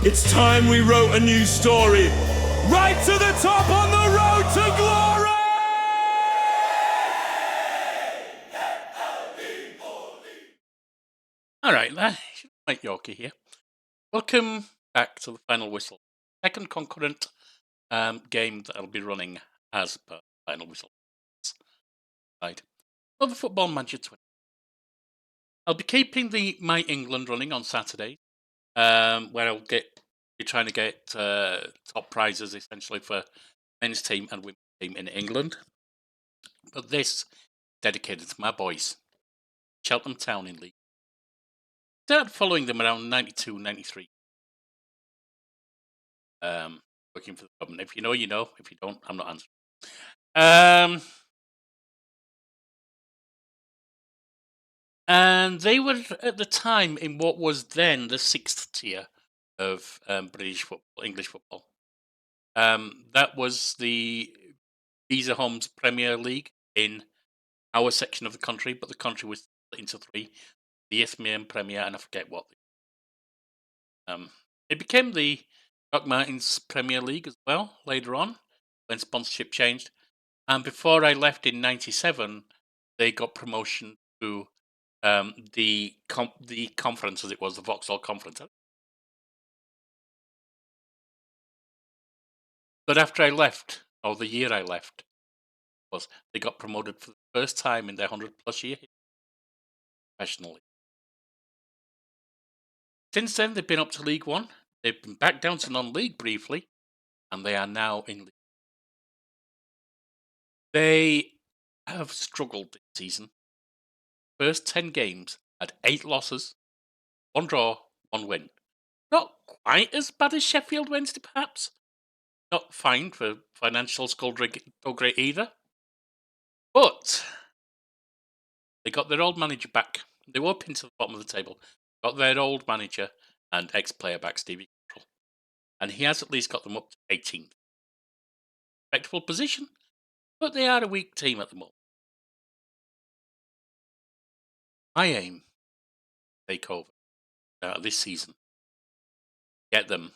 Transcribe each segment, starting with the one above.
It's time we wrote a new story. Right to the top on the road to glory! Alright, Mike Yorkie here. Welcome back to the Final Whistle. Second concurrent game that I'll be running as per Final Whistle. Right. Well, the Football Manager 20. I'll be keeping the My England running on Saturday, where I'll be trying to get top prizes essentially for men's team and women's team in England. But this is dedicated to my boys, Cheltenham Town in League. Started following them around 92, 93. Working for the club. And if you know, you know. If you don't, I'm not answering. And they were at the time in what was then the 6th tier of British football, English football. That was the Visa Homes Premier League in our section of the country, but the country was split into three: the Isthmian Premier, and I forget what. It became the Doc Martens Premier League as well later on when sponsorship changed. And before I left in '97, they got promotion to the conference, as it was, the Vauxhall Conference. But after I left, or the year I left, they got promoted for the first time in their 100-plus year professionally. Since then, they've been up to League One. They've been back down to non-league briefly, and they are now in League. They have struggled this season. First 10 games had 8 losses, 1 draw, 1 win. Not quite as bad as Sheffield Wednesday, perhaps. Not fine for financial skull great either. But they got their old manager back. They were pinned to the bottom of the table. Got their old manager and ex-player back, Stevie Cottrell. And he has at least got them up to 18th. Respectable position, but they are a weak team at the moment. My aim, take over this season. Get them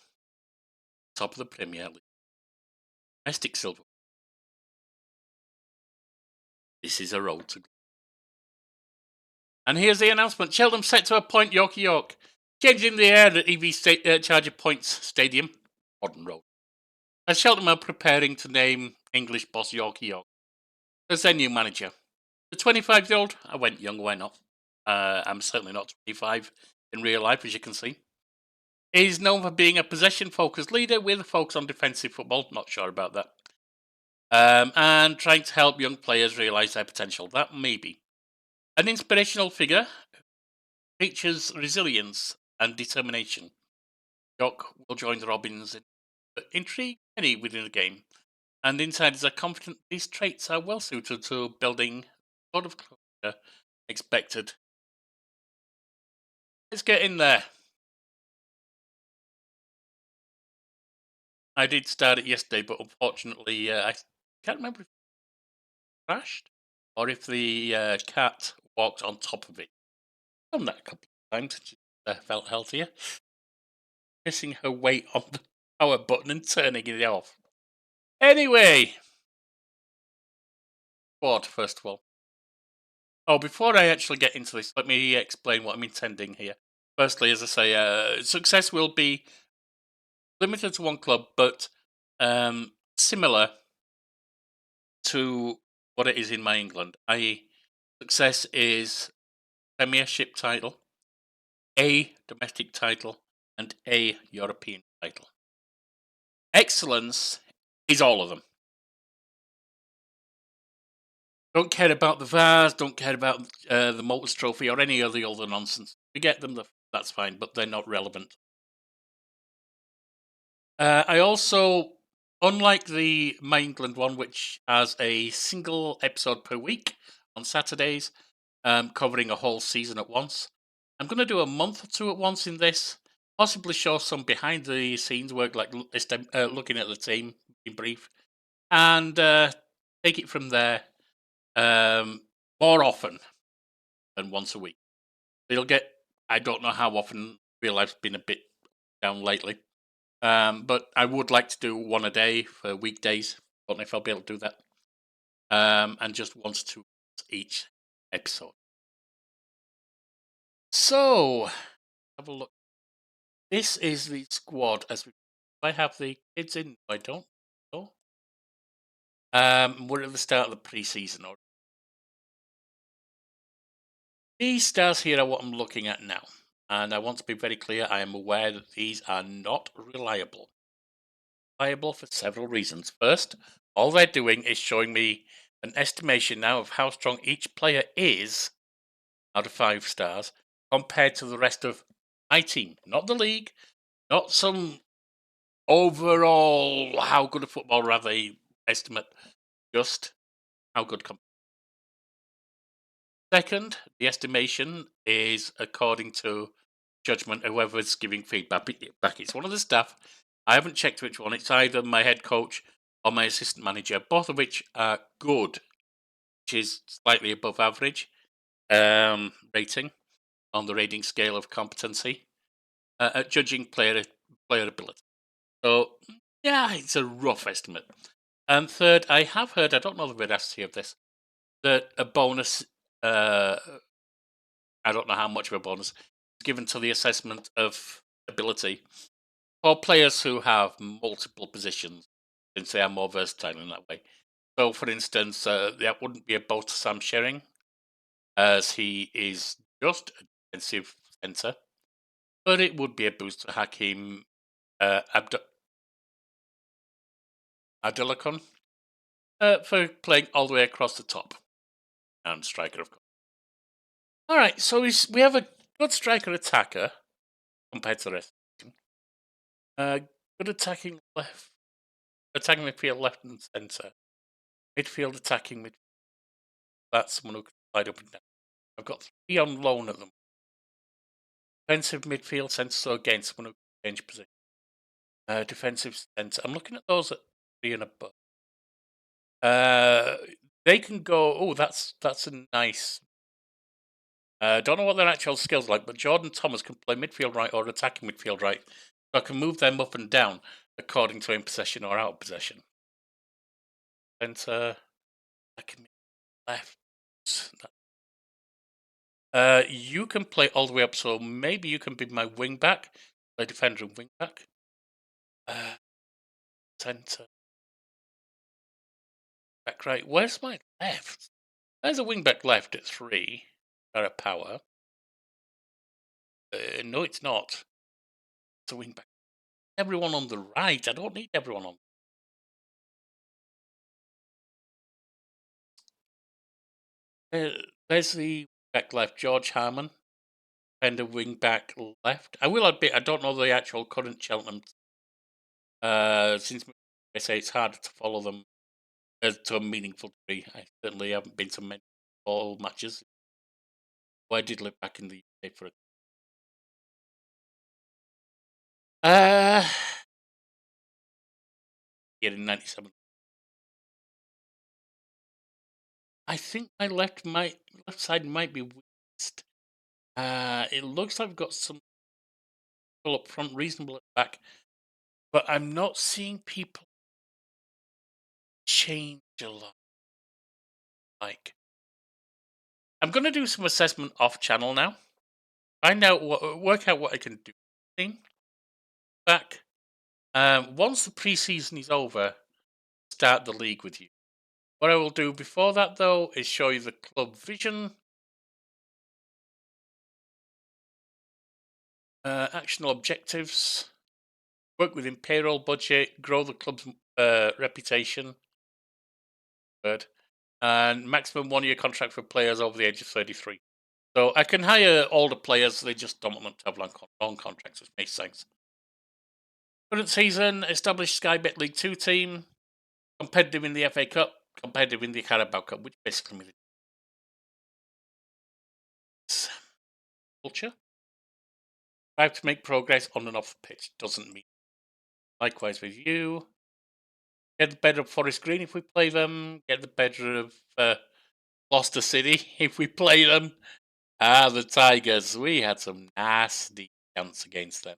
top of the Premier League. Domestic silver. This is a road to. And here's the announcement. Cheltenham set to appoint Yorkie York, changing the air at EV Charger Points Stadium, Modern Road. As Cheltenham are preparing to name English boss Yorkie York as their new manager. The 25-year-old, I went young, why not? I'm certainly not 25 in real life, as you can see. He's known for being a possession-focused leader with a focus on defensive football. Not sure about that. And trying to help young players realise their potential. That may be. An inspirational figure features resilience and determination. York will join the Robins but intrigue many within the game. And insiders are confident these traits are well suited to building the sort of culture expected. Let's get in there. I did start it yesterday, but unfortunately, I can't remember if it crashed or if the cat walked on top of it. I've done that a couple of times. She felt healthier. Pressing her weight on the power button and turning it off. Anyway, what first of all? Oh, before I actually get into this, let me explain what I'm intending here. Firstly, as I say, success will be limited to one club, but similar to what it is in My England, i.e. success is Premiership title, a domestic title, and a European title. Excellence is all of them. Don't care about the VARs, don't care about the Maltese Trophy or any of the other nonsense. We get them, that's fine, but they're not relevant. I also, unlike the My England one, which has a single episode per week on Saturdays, covering a whole season at once, I'm going to do a month or two at once in this, possibly show some behind the scenes work, like looking at the team in brief, and take it from there more often than once a week. It'll get, I don't know how often, real life's been a bit down lately. But I would like to do one a day for weekdays. Don't know if I'll be able to do that. And just once to each episode. So, have a look. This is the squad as we. I have the kids in. I don't know. We're at the start of the preseason. These stars here are what I'm looking at now. And I want to be very clear, I am aware that these are not reliable. Reliable for several reasons. First, all they're doing is showing me an estimation now of how strong each player is out of 5 stars compared to the rest of my team. Not the league, not some overall how good a footballer are they estimate, just how good. Second, the estimation is according to judgment of whoever's giving feedback. It's one of the staff. I haven't checked which one. It's either my head coach or my assistant manager, both of which are good, which is slightly above average rating on the rating scale of competency at judging player ability. So, yeah, it's a rough estimate. And third, I have heard, I don't know the veracity of this, that a bonus, I don't know how much of a bonus, is given to the assessment of ability for players who have multiple positions, since they are more versatile in that way. So, for instance, that wouldn't be a both to Sam Shering, as he is just a defensive centre, but it would be a boost to Hakim Adilakon for playing all the way across the top, and striker, of course. All right, so we have a good striker attacker compared to the rest. Good attacking midfield, left and centre. Midfield attacking midfield. That's someone who can slide up and down. I've got 3 on loan at them. Defensive midfield centre, so again, someone who can change position. Defensive centre. I'm looking at those at 3 and above. They can go. Oh, that's a nice. Don't know what their actual skills like, but Jordan Thomas can play midfield right or attacking midfield right. So I can move them up and down according to in possession or out of possession. Centre, attacking left. You can play all the way up, so maybe you can be my wing back, play defender and wing back. Centre, back right. Where's my left? There's a wing back left at 3. Got a power. No, it's not. It's a wing back. Everyone on the right. I don't need everyone on. There's the back left, George Harmon, and a wing back left. I will admit I don't know the actual current Cheltenham. Since I say it's harder to follow them to a meaningful degree. I certainly haven't been to many football matches. Well, I did live back in the UK for a year in '97. I think my left side might be weakest. It looks like I've got some people up front, reasonable at the back, but I'm not seeing people change a lot. Like, I'm going to do some assessment off channel now. Work out what I can do. Back. Once the preseason is over, start the league with you. What I will do before that, though, is show you the club vision, actional objectives, work within payroll budget, grow the club's reputation, and maximum 1-year contract for players over the age of 33. So I can hire older players, they just don't want them to have long contracts, which makes sense. Current season, established Sky Bet League 2 team, competitive in the FA Cup, competitive in the Carabao Cup, which basically means culture. Strive to make progress on and off the pitch. Doesn't mean. Likewise with you. Get the better of Forest Green if we play them. Get the better of Gloucester City if we play them. The Tigers. We had some nasty counts against them.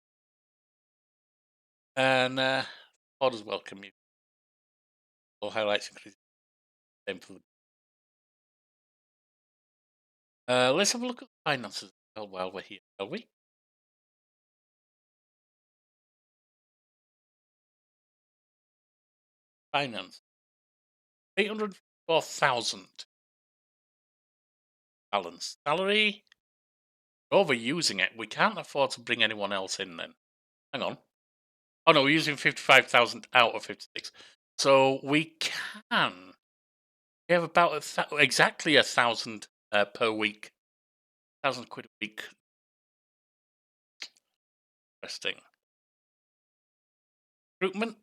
And orders welcome you. All highlights increase. Same for let's have a look at the finances while we're here, shall we? Finance. 804,000 balance. Salary. We're overusing it. We can't afford to bring anyone else in then. Hang on. Oh no, we're using 55,000 out of 56. So we can. We have about exactly 1,000 per week. 1,000 quid a week. Interesting. Recruitment.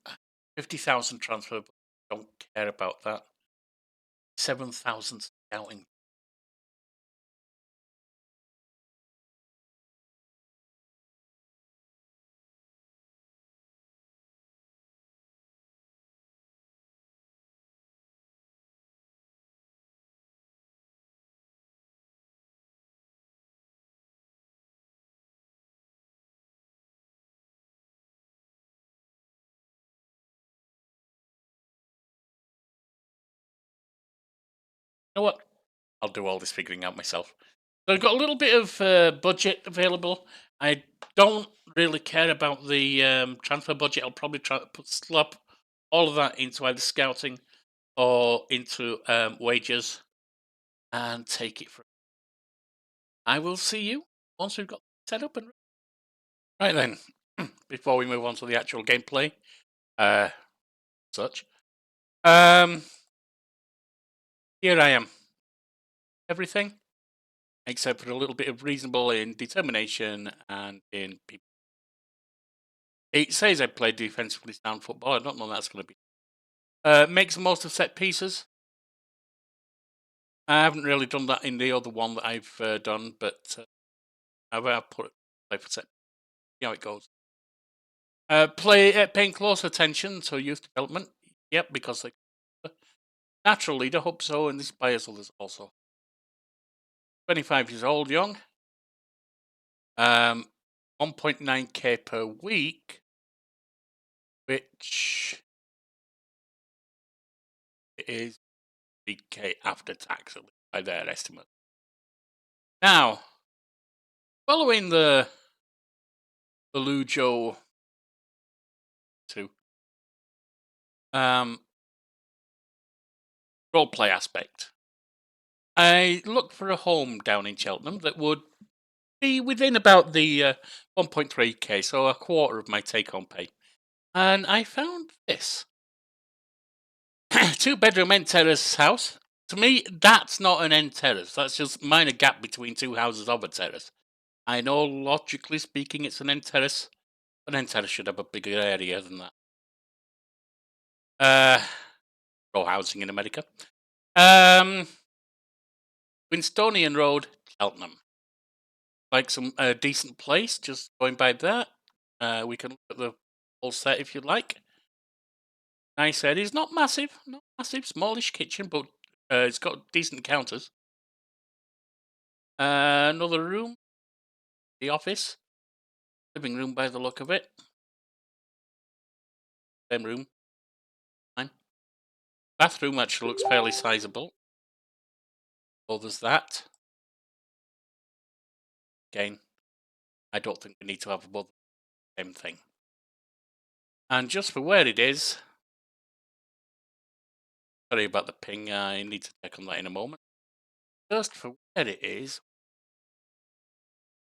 50,000 transfer. Don't care about that. 7,000 scouting. You know what? I'll do all this figuring out myself. So I've got a little bit of budget available. I don't really care about the transfer budget. I'll probably try to slap all of that into either scouting or into wages and take it from. I will see you once we've got set up and right then. Before we move on to the actual gameplay, such. Here I am. Everything except for a little bit of reasonable in determination and in people. It says I play defensively sound football. I don't know that's going to be. Makes the most of set pieces. I haven't really done that in the other one that I've done, but I've put it play for set. See how it goes. Paying close attention to youth development. Yep, because they natural leader. Hope so, and this inspires others also. 25 years old, young. 1.9k per week, which is 3k after tax, at least by their estimate. Now, following the Lujo 2 roleplay aspect, I looked for a home down in Cheltenham that would be within about the 1.3k, so a quarter of my take-home pay. And I found this. 2-bedroom end terrace house. To me, that's not an end terrace. That's just minor gap between two houses of a terrace. I know, logically speaking, it's an end terrace. An end terrace should have a bigger area than that. Row housing in America. Winstonian Road, Cheltenham. Like some decent place, just going by that. We can look at the whole set if you'd like. Nice area. It's not massive, smallish kitchen, but it's got decent counters. Another room, the office, living room by the look of it. Same room. Fine. Bathroom actually looks fairly sizable. Oh, there's that. Again, I don't think we need to have both the same thing. And just for where it is, sorry about the ping, I need to check on that in a moment. Just for where it is,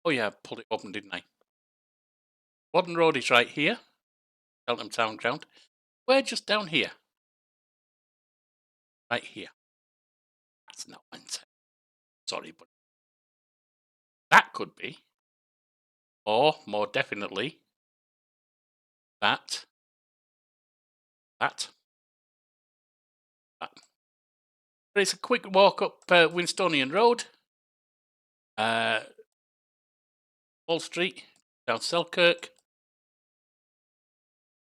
oh yeah, I pulled it open, didn't I? Modern Road is right here, Cheltenham Town ground. We're just down here. Right here. That's not one set. Sorry, but that could be, or more definitely, that. But it's a quick walk up Winstonian Road, Wall Street, down Selkirk,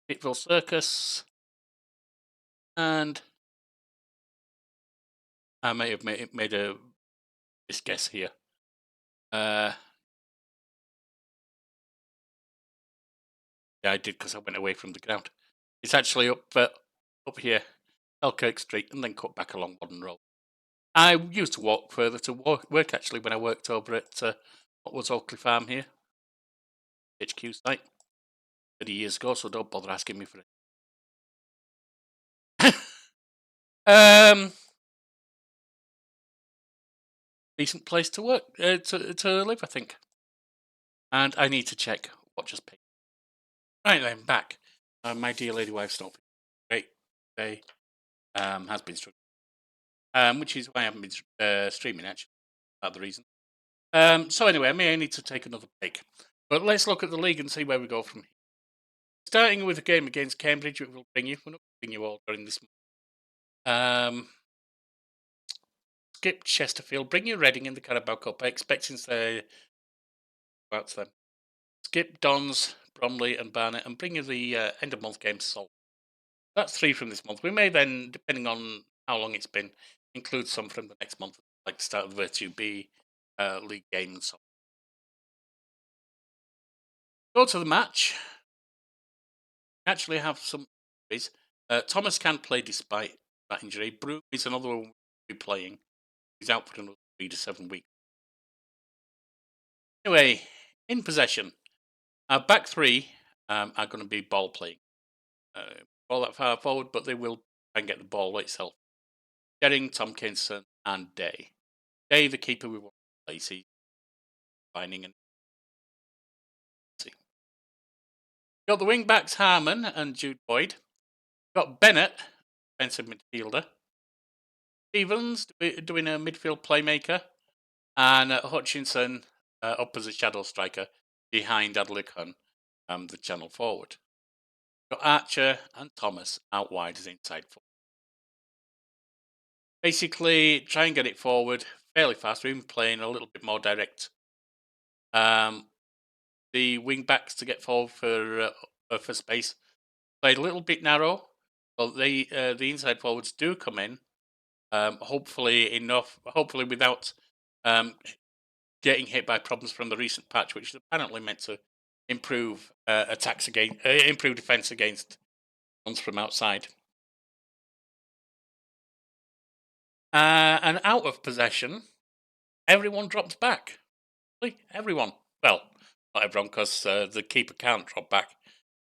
Pittville Circus, and I may have made a misguess here. Yeah, I did because I went away from the ground. It's actually up here, Elkirk Street, and then cut back along Modern Road. I used to walk further to work actually when I worked over at what was Oakley Farm here, HQ site, 30 years ago. So don't bother asking me for it. Decent place to work to live, I think. And I need to check what just paid. Right then, back. My dear lady wife's not great today. Has been struggling, which is why I haven't been streaming actually. That's the reason. So anyway, I may need to take another break. But let's look at the league and see where we go from here. Starting with a game against Cambridge, it will bring you. We're not bring you all during this month. Skip Chesterfield, bring you Reading in the Carabao Cup. I expect since they're out to them. Skip Dons, Bromley, and Barnet, and bring you the end of month games. So that's 3 from this month. We may then, depending on how long it's been, include some from the next month, like the start of the Virtue B league game and so on. Go to the match. Actually, have some injuries. Thomas can't play despite that injury. Broom is another one we'll be playing. He's out for another 3 to 7 weeks. Anyway, in possession, our back 3 are going to be ball playing. Ball that far forward, but they will try and get the ball itself. Jering, Tomkinson, and Day. Day, the keeper we want to play. He's finding and see. Got the wing backs Harmon and Jude Boyd. Got Bennett, defensive midfielder. Stevens doing a midfield playmaker, and Hutchinson up as a shadow striker behind Adler Kun, the channel forward. Got Archer and Thomas out wide as inside forward. Basically, try and get it forward fairly fast. We're even playing a little bit more direct. The wing backs to get forward for space played a little bit narrow, but the inside forwards do come in. Hopefully enough. Hopefully without getting hit by problems from the recent patch, which is apparently meant to improve improve defense against ones from outside. And out of possession, everyone drops back. Everyone. Well, not everyone, because the keeper can't drop back,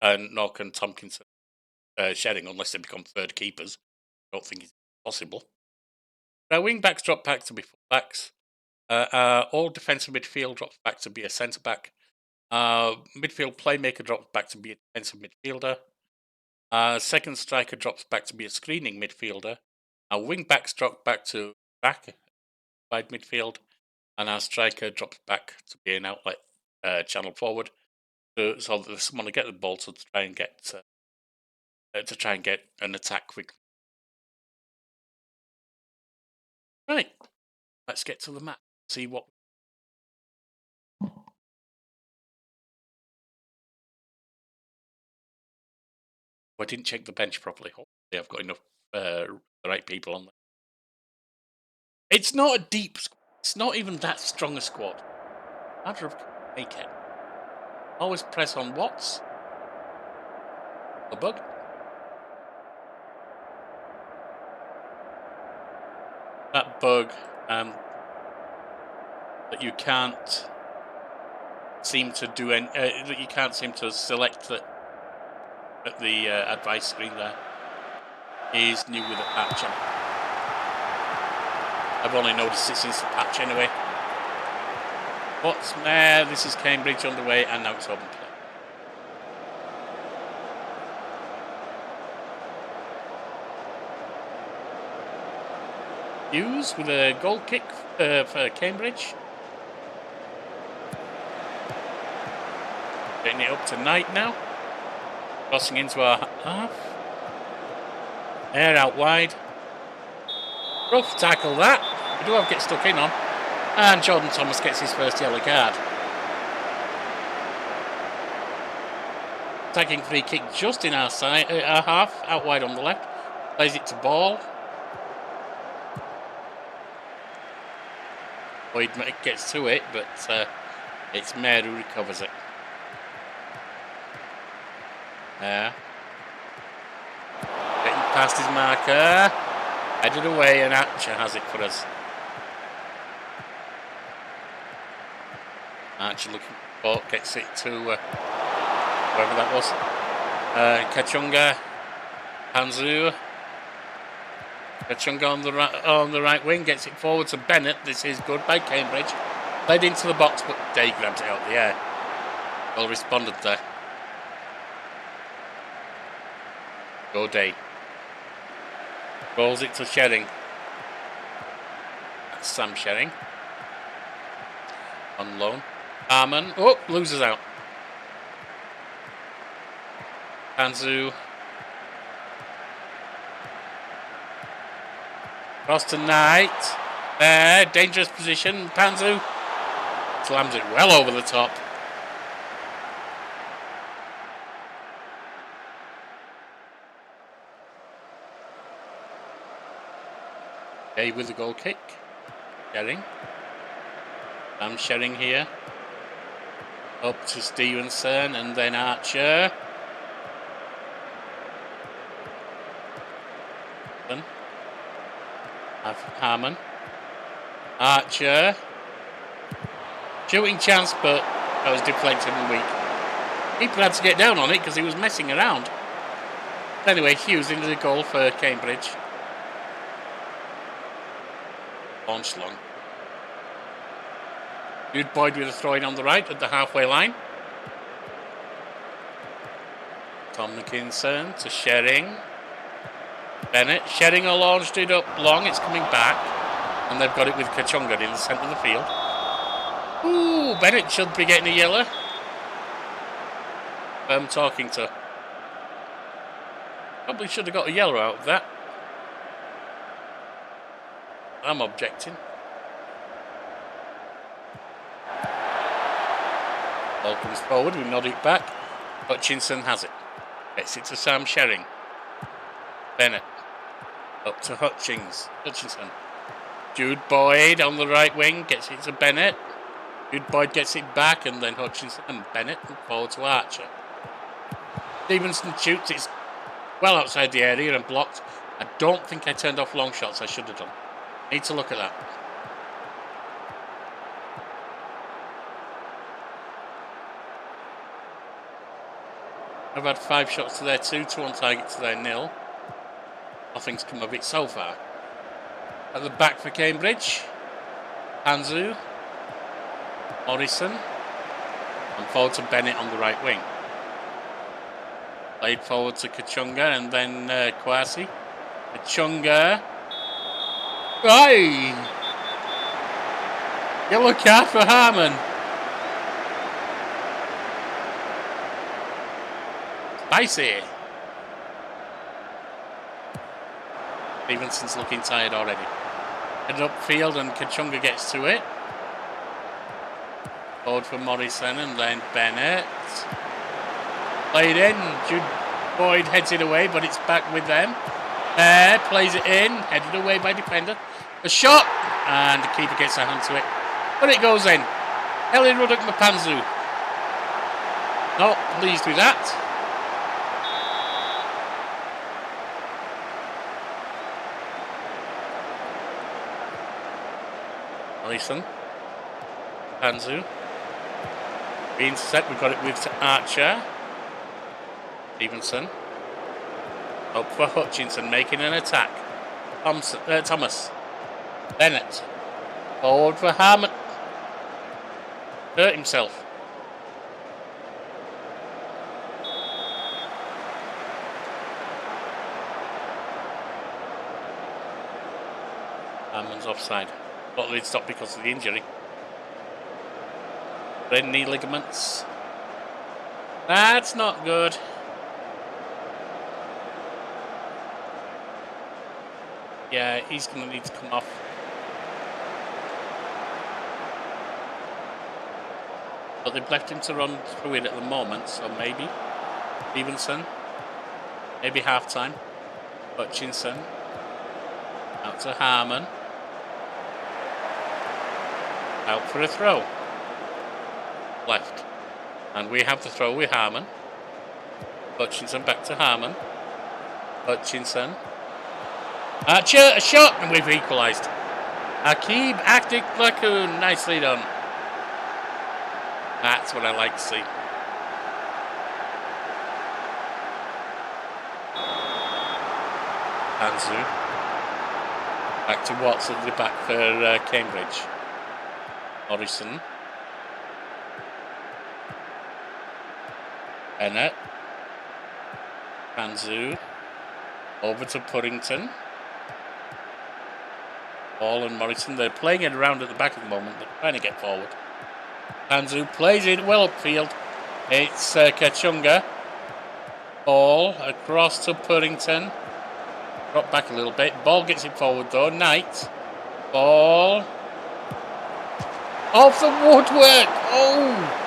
and nor can Tomkinson shedding unless they become third keepers. I don't think it's possible. Our wing backs drop back to be full backs. All defensive midfield drops back to be a centre back. Midfield playmaker drops back to be a defensive midfielder. Second striker drops back to be a screening midfielder. Our wing backs drop back to wide midfield, and our striker drops back to be an outlet channel forward, so that there's someone to get the ball to try and get an attack quickly. Right, let's get to the map. See what. I didn't check the bench properly. Hopefully, I've got enough the right people on there. It's not a deep squad. It's not even that strong a squad. Matter of make it. Always press on Watts. The bug. That bug that you can't seem to do any, that you can't seem to select at the advice screen there is new with the patch. I've only noticed it since the patch anyway. What's there? This is Cambridge underway, and now it's open play. Hughes with a goal kick for Cambridge. Getting it up to Knight now. Crossing into our half. Air out wide. Rough tackle that. We do have get stuck in on. And Jordan Thomas gets his first yellow card. Tagging free kick just in our side, our half, out wide on the left. Plays it to Ball. Boyd gets to it, but it's Mayer who recovers it. Yeah. Getting past his marker. Headed away, and Archer has it for us. Archer looking for gets it to whoever that was. Kachunga. Panzu. Kachunga on the right wing gets it forward to Bennett. This is good by Cambridge. Played into the box, but Day grabs it out of the air. Well responded there. Go Day. Rolls it to Shering. That's Sam Shering. On loan. Harmon. Oh, loses out. Panzu. Cross to Knight. There, dangerous position. Panzu slams it well over the top. Day with the goal kick. Shering. I'm Shering here. Up to Stevenson and then Archer. Harmon. Archer. Shooting chance, but that was deflected and weak. People had to get down on it because he was messing around. Anyway, Hughes into the goal for Cambridge. Launched long. Jude Boyd with a throw in on the right at the halfway line. Tom McKinson to Shering. Bennett. Shering launched it up long. It's coming back. And they've got it with Kachunga in the centre of the field. Ooh, Bennett should be getting a yellow. I'm talking to. Probably should have got a yellow out of that. I'm objecting. Ball comes forward, we nod it back. Hutchinson has it. Gets it to Sam Shering. Bennett. Up to Hutchinson. Jude Boyd on the right wing. Gets it to Bennett. Jude Boyd gets it back, and then Hutchinson and Bennett forward to Archer. Stevenson shoots. It's well outside the area and blocked. I don't think I turned off long shots. I should have done. Need to look at that. I've had 5 shots to their 2, 2 on target to their 0. Nothing's come of it so far. At the back for Cambridge. Panzu. Morrison. And forward to Bennett on the right wing. Played forward to Kachunga and then Kwasi. Kachunga. Right. Yellow card for Harmon. Spicy. Stevenson's looking tired already. Headed upfield and Kachunga gets to it. Forward for Morrison and then Bennett. Played in. Jude Boyd heads it away, but it's back with them. Plays it in. Headed away by defender. A shot. And the keeper gets a hand to it. But it goes in. Ellie Ruddock Mapanzu. Not pleased with that. Morrison. Panzu. Being set, we've got it with Archer. Stevenson. Up for Hutchinson, making an attack. Thomas. Bennett. Forward for Harmon. Hurt himself. Harmon's offside. Thought they'd stop because of the injury. Red knee ligaments. That's not good. Yeah, he's going to need to come off. But they've left him to run through it at the moment, so maybe. Stevenson. Maybe half time. Hutchinson. Out to Harmon. Out for a throw. Left. And we have the throw with Harmon. Hutchinson back to Harmon. Hutchinson. Archer, a shot, and we've equalised. Akib Actic Lacoon, nicely done. That's what I like to see. Anzu. Back to Watson at the back for Cambridge. Morrison. Bennett. Anzu. Over to Puddington. Ball and Morrison. They're playing it around at the back at the moment. They're trying to get forward. Anzu plays it well upfield. It's Kachunga. Ball across to Puddington. Drop back a little bit. Ball gets it forward though. Knight. Ball. Off the woodwork. Oh!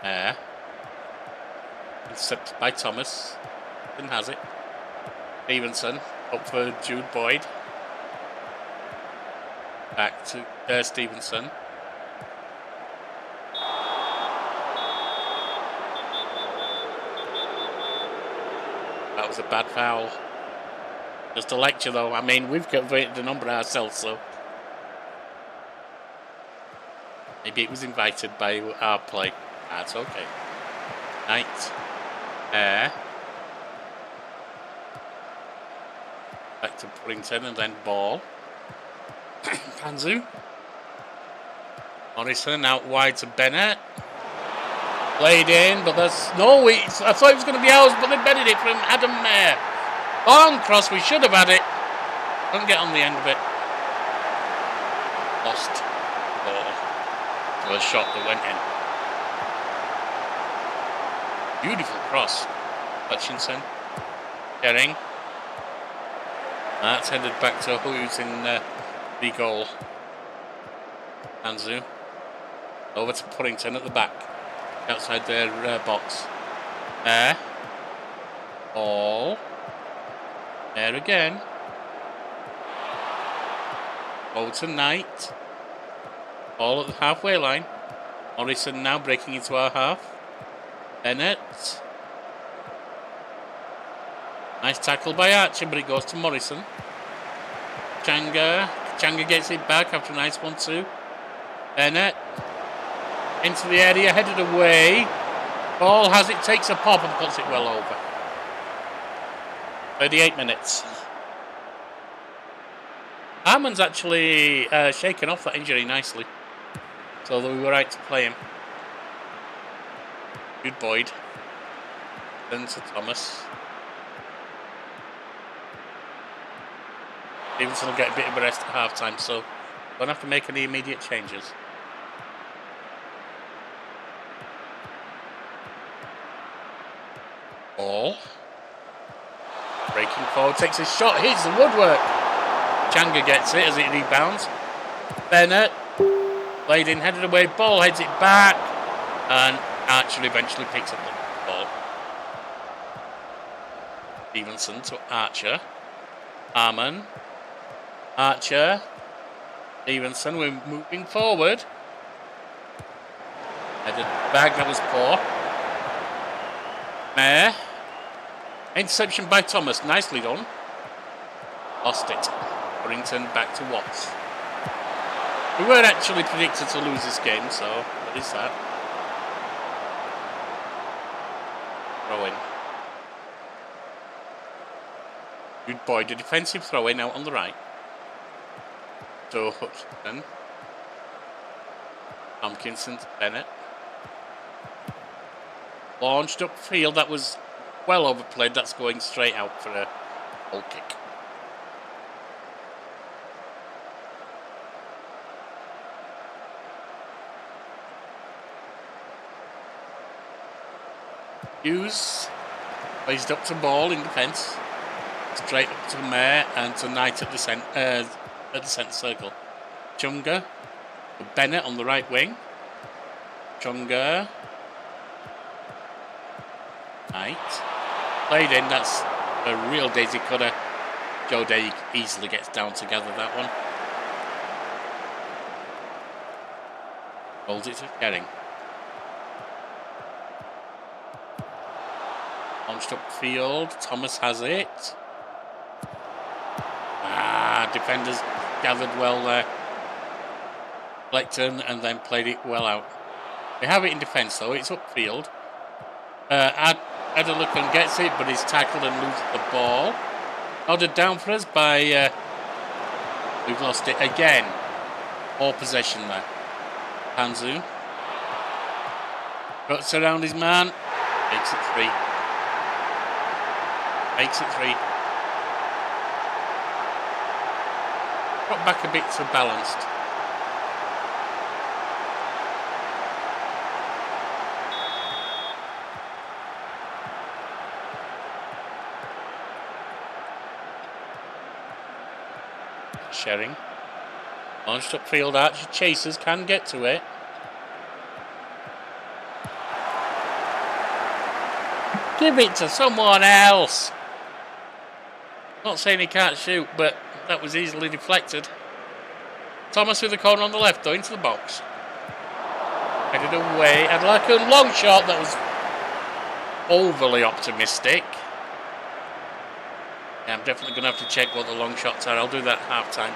There. Intercepted by Thomas. And has it. Stevenson. Up for Jude Boyd. Back to Stevenson. That was a bad foul. Just a lecture though. I mean, we've converted the number ourselves, so maybe it was invited by our play. That's okay. Knight. Air. Back to Puddington and then Ball. Panzu. Morrison out wide to Bennett. Played in, but that's no. I thought it was going to be ours, but they betted it from Adam Mayer. Long cross, we should have had it. Couldn't get on the end of it. Lost ball to a shot that went in. Beautiful cross. Hutchinson. Herring. That's headed back to who's in the goal. Anzu. Over to Puddington at the back. Outside their box. There. Ball. There again. Over to Knight. Ball at the halfway line. Morrison now breaking into our half. Bennett. Nice tackle by Archer, but it goes to Morrison. Changa gets it back after a nice 1-2. Bennett. Into the area, headed away. Ball has it, takes a pop and puts it well over. 38 minutes. Harmon's actually shaken off that injury nicely. So we were right to play him. Good Boyd. Then to Thomas. Stevenson will get a bit of a rest at half time, so won't have to make any immediate changes. Ball. Breaking forward, takes a shot, hits the woodwork. Changa gets it as it rebounds. Bennett. Played in, headed away, Ball heads it back. And Archer eventually picks up the ball. Stevenson to Archer. Harmon. Archer. Stevenson, we're moving forward. Headed back, that was poor. Mayer. Interception by Thomas, nicely done. Lost it. Puddington back to Watts. We weren't actually predicted to lose this game, so what is that? Throw in. Good boy, the defensive throw in out on the right. So Hutchinson. Tompkinson to Bennett. Launched upfield, that was well overplayed. That's going straight out for a goal kick. Hughes plays it up to Ball in defence. Straight up to Mayer and to Knight at the centre circle. Chunga. Bennett on the right wing. Chunga. Knight. Played in, that's a real daisy cutter. Joe Day easily gets down to gather that one. Holds it to Herring. Launched upfield. Thomas has it. Defenders gathered well there. Blackton and then played it well out. They have it in defence though. It's upfield. Adelukun gets it, but he's tackled and loses the ball. Nodded down for us by. We've lost it again. More possession there. Panzu. Cuts around his man. Makes it 3. Makes it 3. Got back a bit so balanced. Herring. Launched upfield, Archer chasers, can get to it. Give it to someone else. Not saying he can't shoot, but that was easily deflected. Thomas with the corner on the left, though, into the box. Headed away. Adelakun, long shot that was overly optimistic. Yeah, I'm definitely going to have to check what the long shots are. I'll do that at half-time.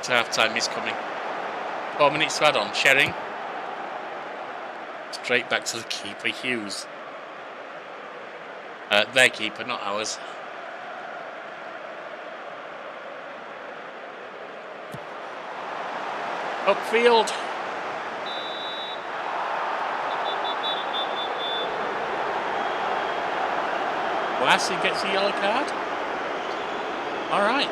Half-time is coming. 4 minutes to add on. Herring. Straight back to the keeper, Hughes. Their keeper, not ours. Upfield. Lassie gets a yellow card. Alright.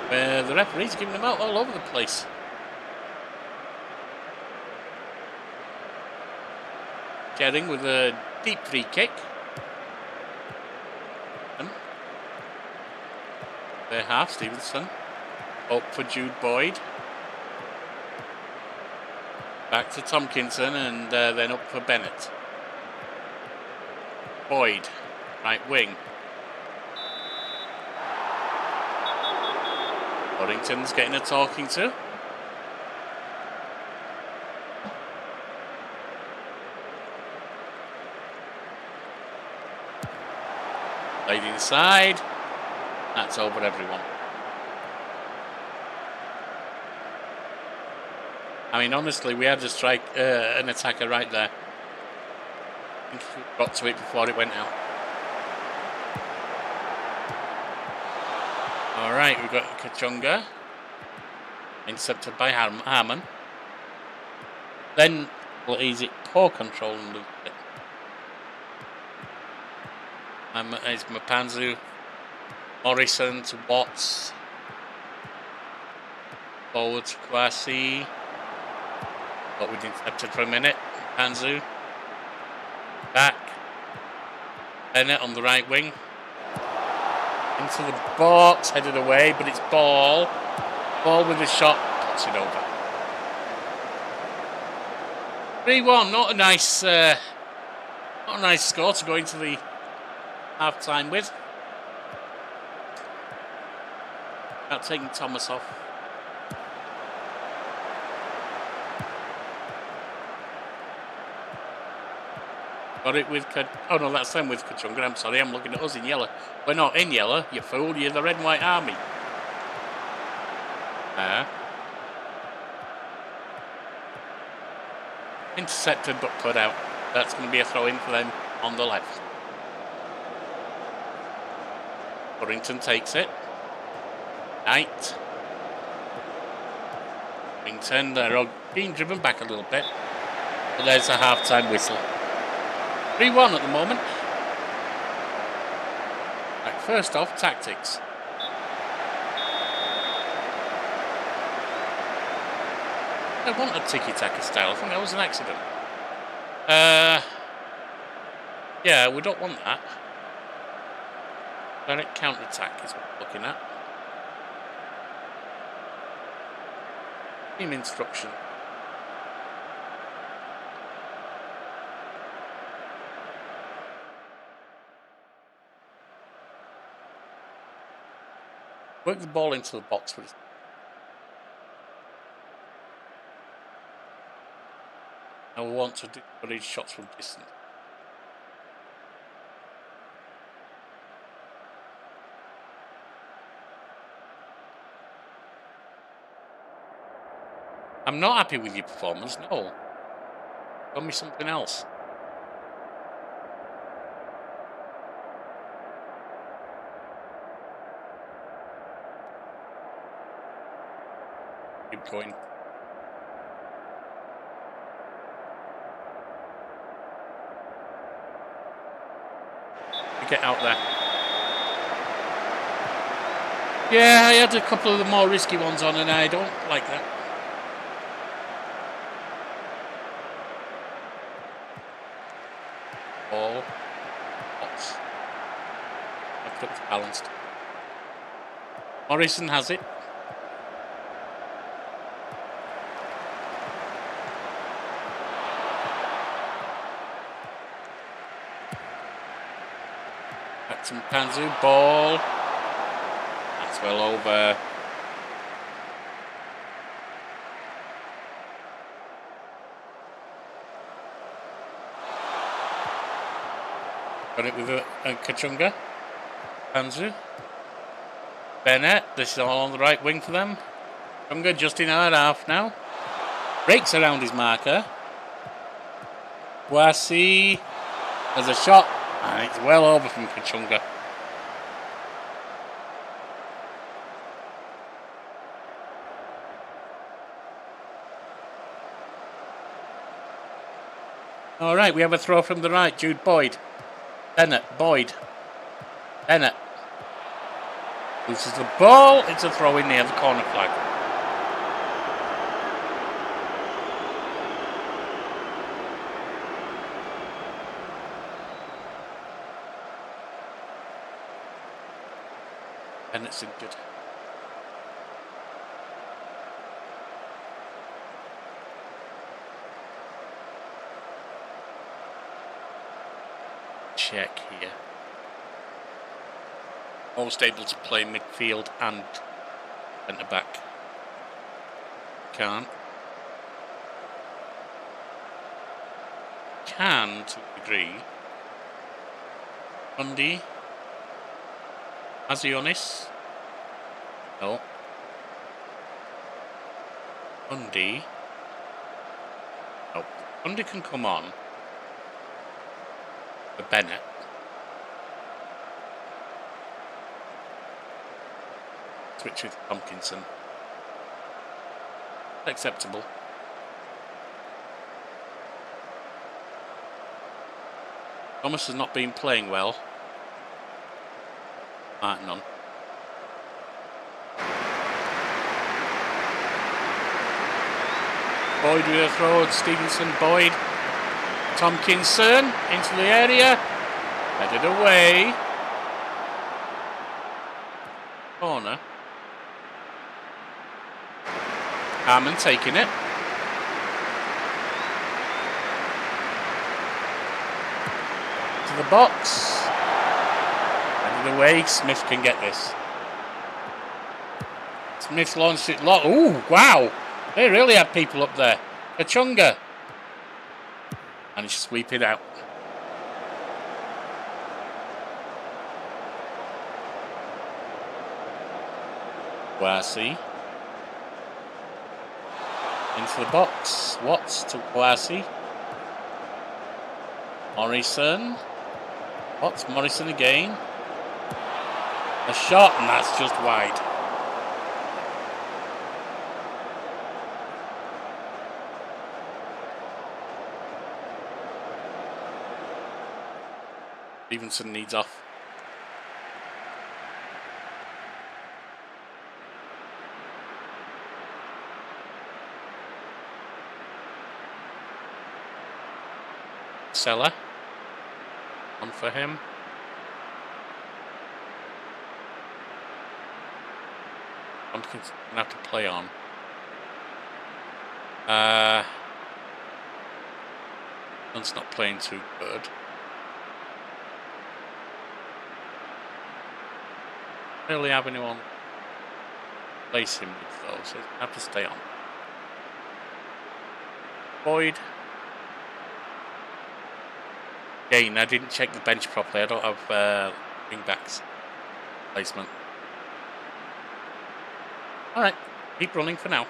The referee's giving them out all over the place. Herring with a deep free kick. Their half, Stevenson. Up for Jude Boyd. Back to Tompkinson and then up for Bennett. Boyd, right wing. Warrington's getting a talking to. Played inside. That's over everyone. I mean, honestly, we had to strike an attacker right there. I think we got to it before it went out. Alright, we've got Kachunga. Intercepted by Harmon. Then, well, easy, poor control and lose it. It's Mapanzu. Morrison to Watts. Forward to Kwasi. But we'd intercepted for a minute. Panzu. Back. Bennett on the right wing. Into the box. Headed away, but it's Ball. Ball with a shot. Puts it over. 3-1. Not a nice score to go into the half-time with. About taking Thomas off. Got it with... Oh, no, that's them with Kachunga. I'm sorry, I'm looking at us in yellow. We're not in yellow, you fool. You're the Red and White Army. Intercepted but put out. That's going to be a throw-in for them on the left. Warrington takes it. Knight. Warrington, they're all being driven back a little bit. But there's a half-time whistle. 3-1 at the moment. Right, first off, tactics. I want a tiki-taka style. I think that was an accident. Yeah, we don't want that. Direct counter-attack is what we're looking at. Team instruction. Work the ball into the box with I want to discourage shots from distance. I'm not happy with your performance, no. Tell me something else. Keep going. Get out there. Yeah, I had a couple of the more risky ones on and I don't like that. Ball. Box. Left up balanced. Morrison has it. Back to Panzu. Ball. That's well over. Got it with a Kachunga. Panzu. Bennett. This is all on the right wing for them. Kachunga just in our half now. Breaks around his marker. Wasi. There's a shot. And it's well over from Kachunga. All right, we have a throw from the right. Jude Boyd. Bennett. Boyd. Bennett. Loses the ball. It's a throw in near the corner flag. Bennett's injured. Check here. Almost able to play midfield and centre back. Can't. Can to a degree. Bundy. Azionis. No. Bundy. No. Bundy can come on. But Bennett. Switch with Tompkinson. Acceptable. Thomas has not been playing well. Martin on. Boyd with a throw. Stevenson, Boyd. Tompkinson into the area. Headed away. Corner. Harmon taking it. To the box. Headed away. Smith can get this. Smith launched it. Ooh, wow. They really had people up there. Kachunga. Managed to sweep it out. Wasi. Into the box. Watts to Wasi. Morrison. Watts, Morrison again. A shot, and that's just wide. Stevenson needs off. Seller. On for him. Tompkins gonna have to play on. One's not playing too good. Really have anyone place him with though, so he'll have to stay on. Boyd. Again, I didn't check the bench properly. I don't have wing-backs placement. Alright, keep running for now.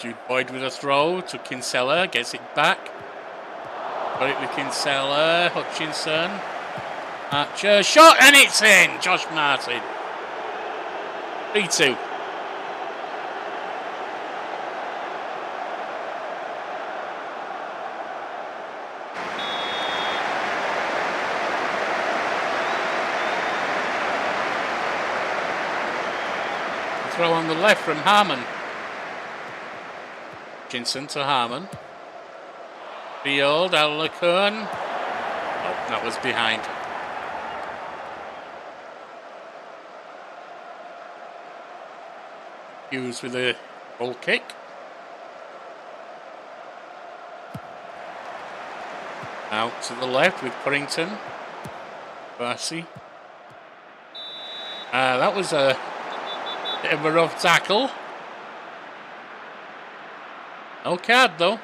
Jude Boyd with a throw to Kinsella, gets it back. Got it with Kinsella, Hutchinson. Archer, shot, and it's in! Josh Martin. 3-2. Throw on the left from Harmon. Hutchinson to Harmon. Field, Alarcon. Oh, that was behind. Hughes with a goal kick. Out to the left with Purrington. Barcy. That was a bit of a rough tackle. No card though.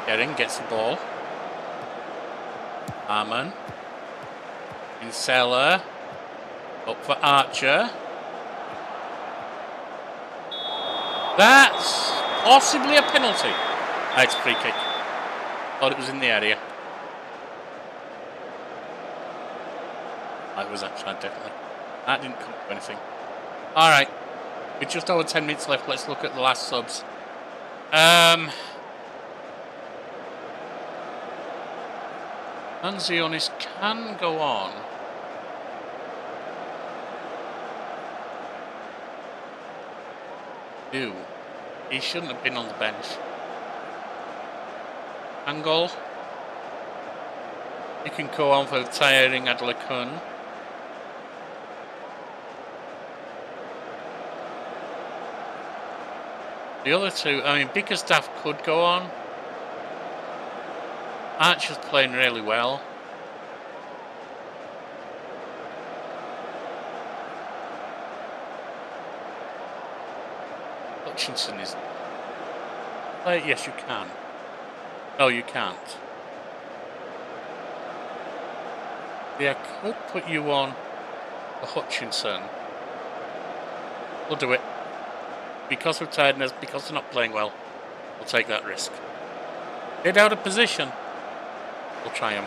Getting gets the ball. Harmon. Kinsella. Up for Archer. That's possibly a penalty. It's a free kick. Thought it was in the area. It was actually definitely. That didn't come to anything. Alright. With just over 10 minutes left, let's look at the last subs. Manzionis can go on. Ew. He shouldn't have been on the bench. Angle. You can go on for tiring Adlakun. The other two, I mean, Bickerstaff could go on. Archer's playing really well. Hutchinson is... yes, you can. No, you can't. Yeah, I could put you on the Hutchinson. We'll do it. Because of tiredness, because they're not playing well, we'll take that risk. Get out of position. We'll try him.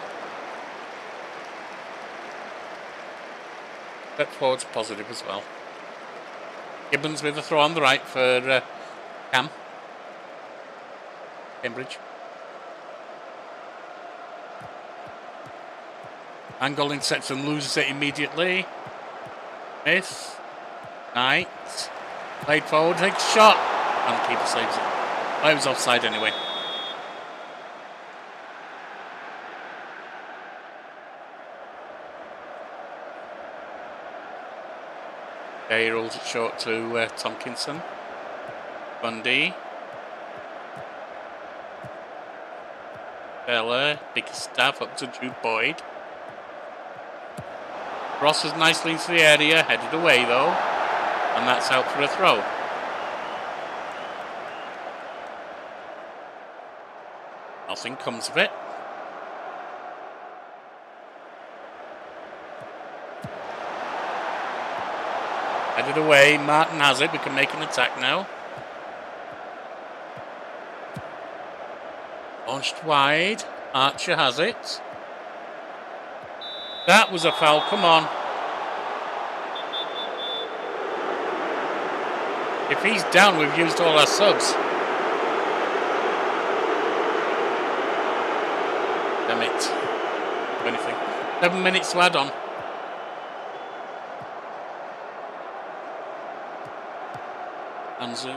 Step forward's positive as well. Gibbons with a throw on the right for Cambridge. Angle intercepts and loses it immediately. Smith. Knight. Played forward, takes a shot. And the keeper saves it. Well, it was offside anyway. Okay, he rolls it short to Tomkinson. Bundy. Bella, Bickerstaff up to Jude Boyd. Crosses nicely into the area, headed away though. And that's out for a throw. Nothing comes of it. Headed away, Martin has it, we can make an attack now. Launched wide, Archer has it. That was a foul, come on. If he's down, we've used all our subs. Damn it. Do anything. 7 minutes to add on. Anzu.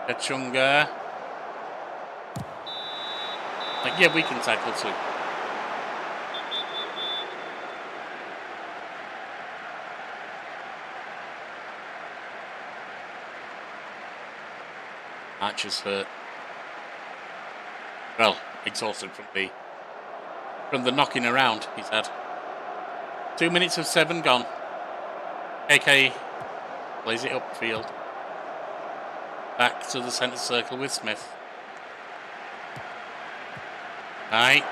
Kachunga. Yeah, we can tackle too. Archer's hurt. Well, exhausted from the knocking around he's had. 2 minutes of 7 gone. KK plays it upfield. Back to the centre circle with Smith. Right.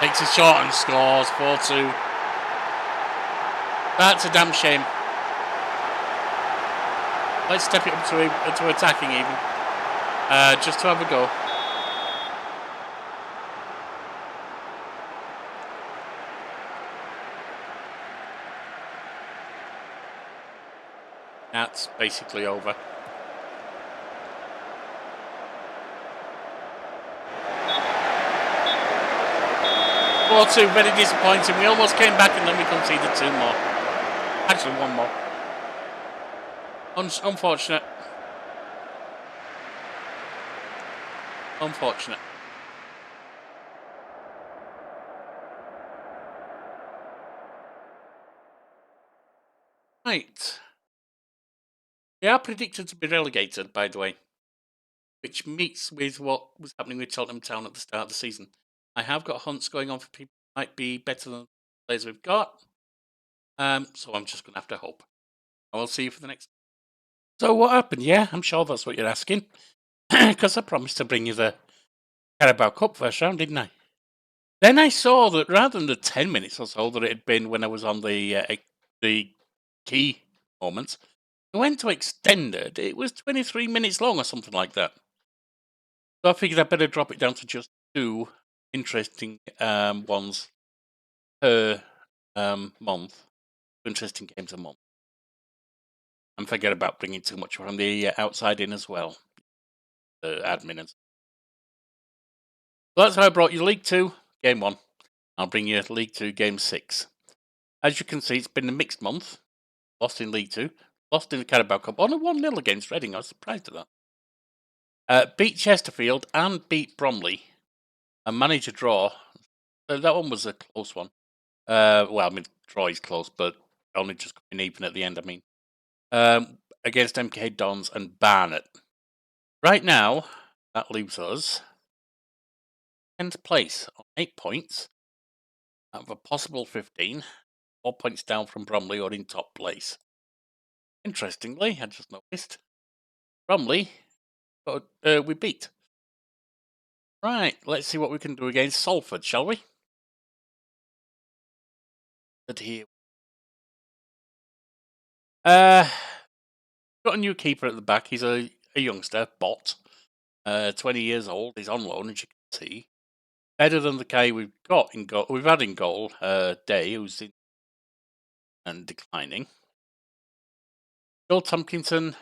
Takes a shot and scores 4-2. That's a damn shame. Let's step it up to attacking even. Just to have a go. That's basically over. Very disappointing. We almost came back and then we conceded 2 more. Actually, 1 more. Unfortunate. Unfortunate. Right. They are predicted to be relegated, by the way, which meets with what was happening with Cheltenham Town at the start of the season. I have got hunts going on for people who might be better than the players we've got. So I'm just going to have to hope. I will see you for the next. So what happened? Yeah, I'm sure that's what you're asking. Because I promised to bring you the Carabao Cup first round, didn't I? Then I saw that rather than the 10 minutes or so that it had been when I was on the key moments, I went to extended. It was 23 minutes long or something like that. So I figured I'd better drop it down to just 2 interesting ones per month. Interesting games a month. And forget about bringing too much from the outside in as well. The admin and so that's how I brought you League 2, Game 1. I'll bring you League 2, Game 6. As you can see, it's been a mixed month. Lost in League 2. Lost in the Carabao Cup. On a 1-0 against Reading. I was surprised at that. Beat Chesterfield and beat Bromley. And managed a draw. That one was a close one. Well, I mean, draw is close, but only just coming even at the end, I mean. Against MK Dons and Barnet. Right now, that leaves us 10th place on 8 points out of a possible 15. 4 points down from Bromley or in top place. Interestingly, I just noticed, Bromley we beat. Right, let's see what we can do against Salford, shall we? But here. Got a new keeper at the back. He's a youngster, Bot. 20 years old. He's on loan, as you can see. Better than the guy we've got in goal. We've had in goal, Day, who's in and declining. Joel Tompkinson.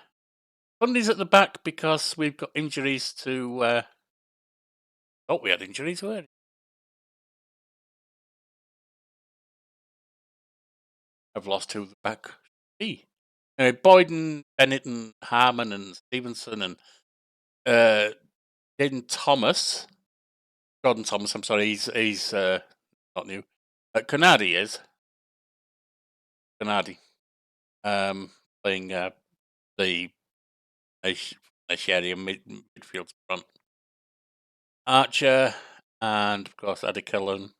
Bundy's at the back because we've got injuries to. Oh, we had injuries, weren't we? I've lost 2 at the back. Boyden, Bennett, and Harmon, and Stevenson, and Jaden Thomas. Jordan Thomas, I'm sorry, he's not new. Canardi is. Canardi. Playing the Asheri midfield front. Archer and of course Adilakun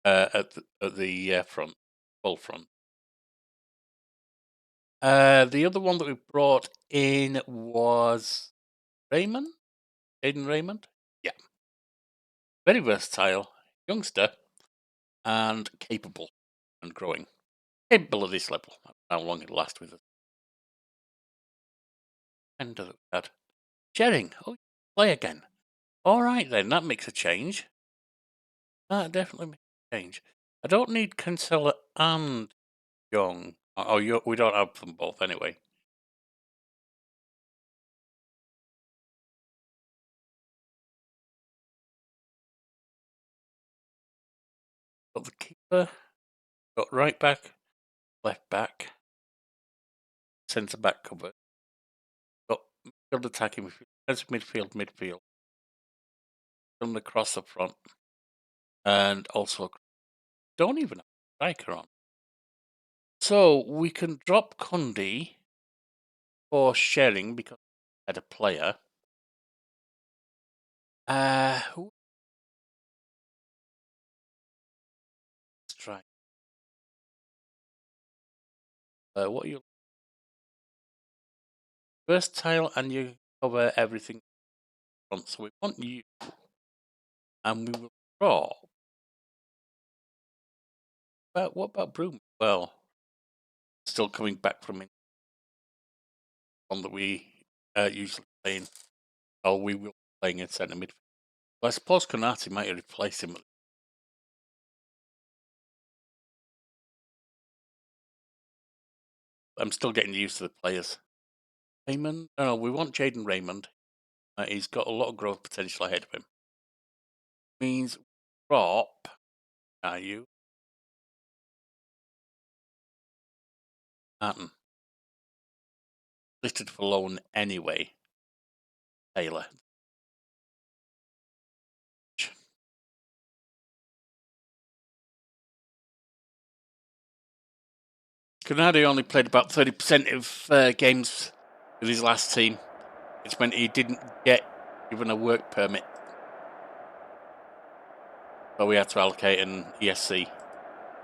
at the front, full front. The other one that we brought in was Raymond, Aiden Raymond. Yeah, very versatile youngster and capable and growing. Capable of this level. How long it'll last with us. End of that. Jering. Oh, play again. All right then, that makes a change. That definitely makes a change. I don't need Kinsella and Young. Oh, we don't have them both anyway. Got the keeper. Got right back, left back, centre back covered. Got midfield attacking midfield. Done across the front, and also don't even have a striker on. So we can drop Cundy for Sherring because had a player. Who? Let's try. What are you? Versatile, and you cover everything front. So we want you, and we will draw. But what about Broom? Well, still coming back from it. One that we usually play in. Oh, we will be playing in centre midfield. Well, I suppose Konate might replace him. I'm still getting used to the players. Raymond? No, we want Jaden Raymond. He's got a lot of growth potential ahead of him. Means drop. Are you? Martin. Listed for loan anyway. Taylor. Konate only played about 30% of games with his last team, which meant he didn't get given a work permit. So we had to allocate an ESC.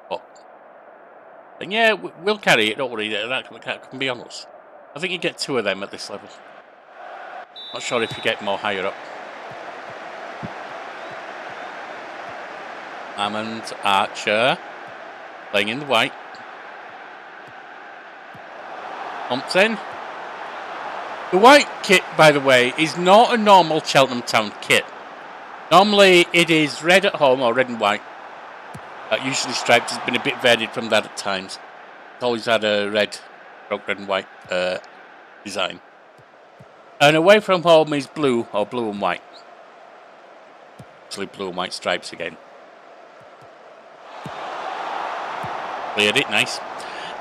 But yeah, we'll carry it, don't worry, that can be on us. I think you get 2 of them at this level. Not sure if you get more higher up. Hammond, Archer, playing in the white. Thompson. The white kit, by the way, is not a normal Cheltenham Town kit. Normally it is red at home or red and white. Usually striped. Has been a bit varied from that at times. It's always had a red and white design. And away from home is blue or blue and white. Actually blue and white stripes again. Cleared it, nice.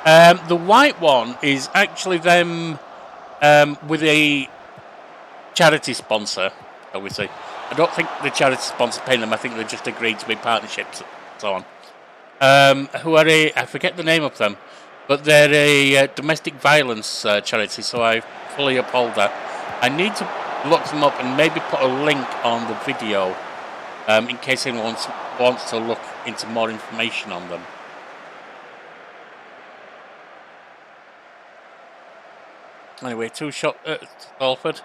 The white one is actually them with a charity sponsor, shall we say. I don't think the charity sponsor paying them. I think they just agreed to be partnerships and so on. Who are I forget the name of them, but they're a domestic violence charity, so I fully uphold that. I need to look them up and maybe put a link on the video in case anyone wants to look into more information on them. Anyway, 2 shot at Salford.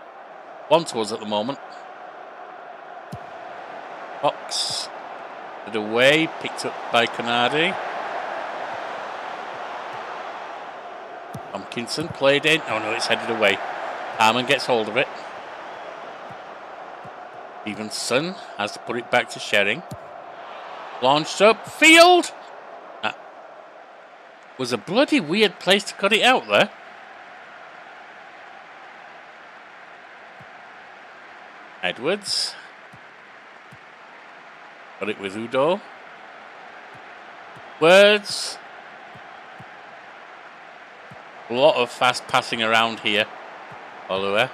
1 to us at the moment. Fox. Away, picked up by Konate. Tompkinson played in. Oh no, it's headed away. Harmon gets hold of it. Stevenson has to put it back to Shering. Launched up. Field! That was a bloody weird place to cut it out there. Edwards. Got it with Udo. Words. A lot of fast passing around here. Oliver.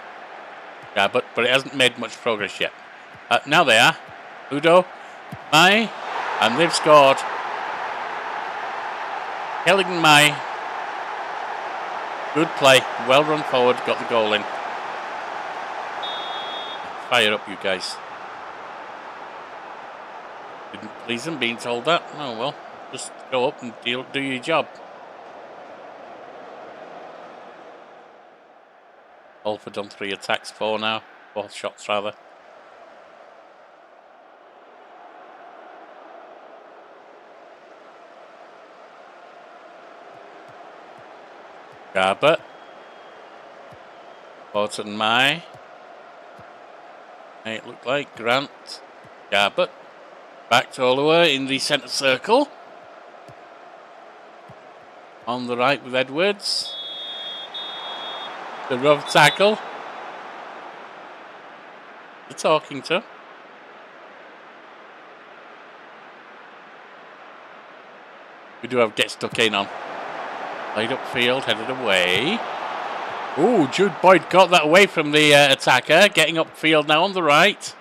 Yeah, but it hasn't made much progress yet. Now they are. Udo. Mai. And they've scored. Kelligan Mai. Good play. Well run forward. Got the goal in. Fire up, you guys. Didn't please them being told that. Oh well, just go up and do your job. Alford on 3 attacks, 4 now. 4 shots rather. Garbutt. Horton Mai. It looked like Grant. Garbutt. Back to Oliver in the centre circle. On the right with Edwards. The rough tackle. You're talking to. We do have get stuck in on. Played upfield, headed away. Ooh, Jude Boyd got that away from the attacker. Getting upfield now on the right.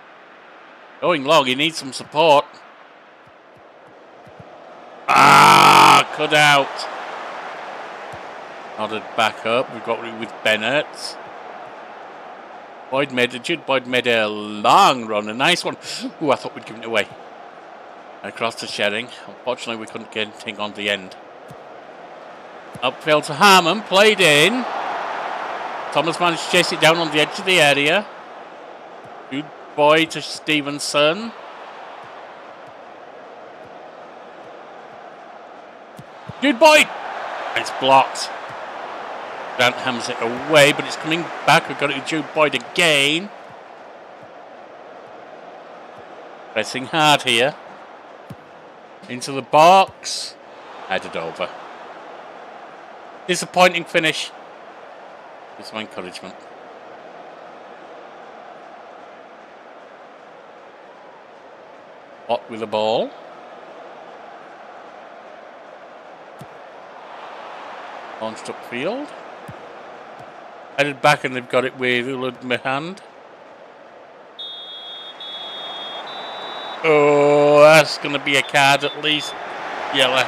Going long, he needs some support. Cut out. Nodded back up. We've got it with Bennett. Jude Boyd made a long run, a nice one. Ooh, I thought we'd given it away. Across to Shering. Unfortunately, we couldn't get anything on the end. Upfield to Harmon, played in. Thomas managed to chase it down on the edge of the area. Jude Boyd to Stevenson. Jude Boyd! It's blocked. Grant hams it away, but it's coming back. We've got it to Jude Boyd again. Pressing hard here. Into the box. Headed over. Disappointing finish. With some encouragement. Watt with the ball. Launched upfield. Headed back and they've got it with Ulud Mehand. Oh, that's going to be a card at least. Yellow.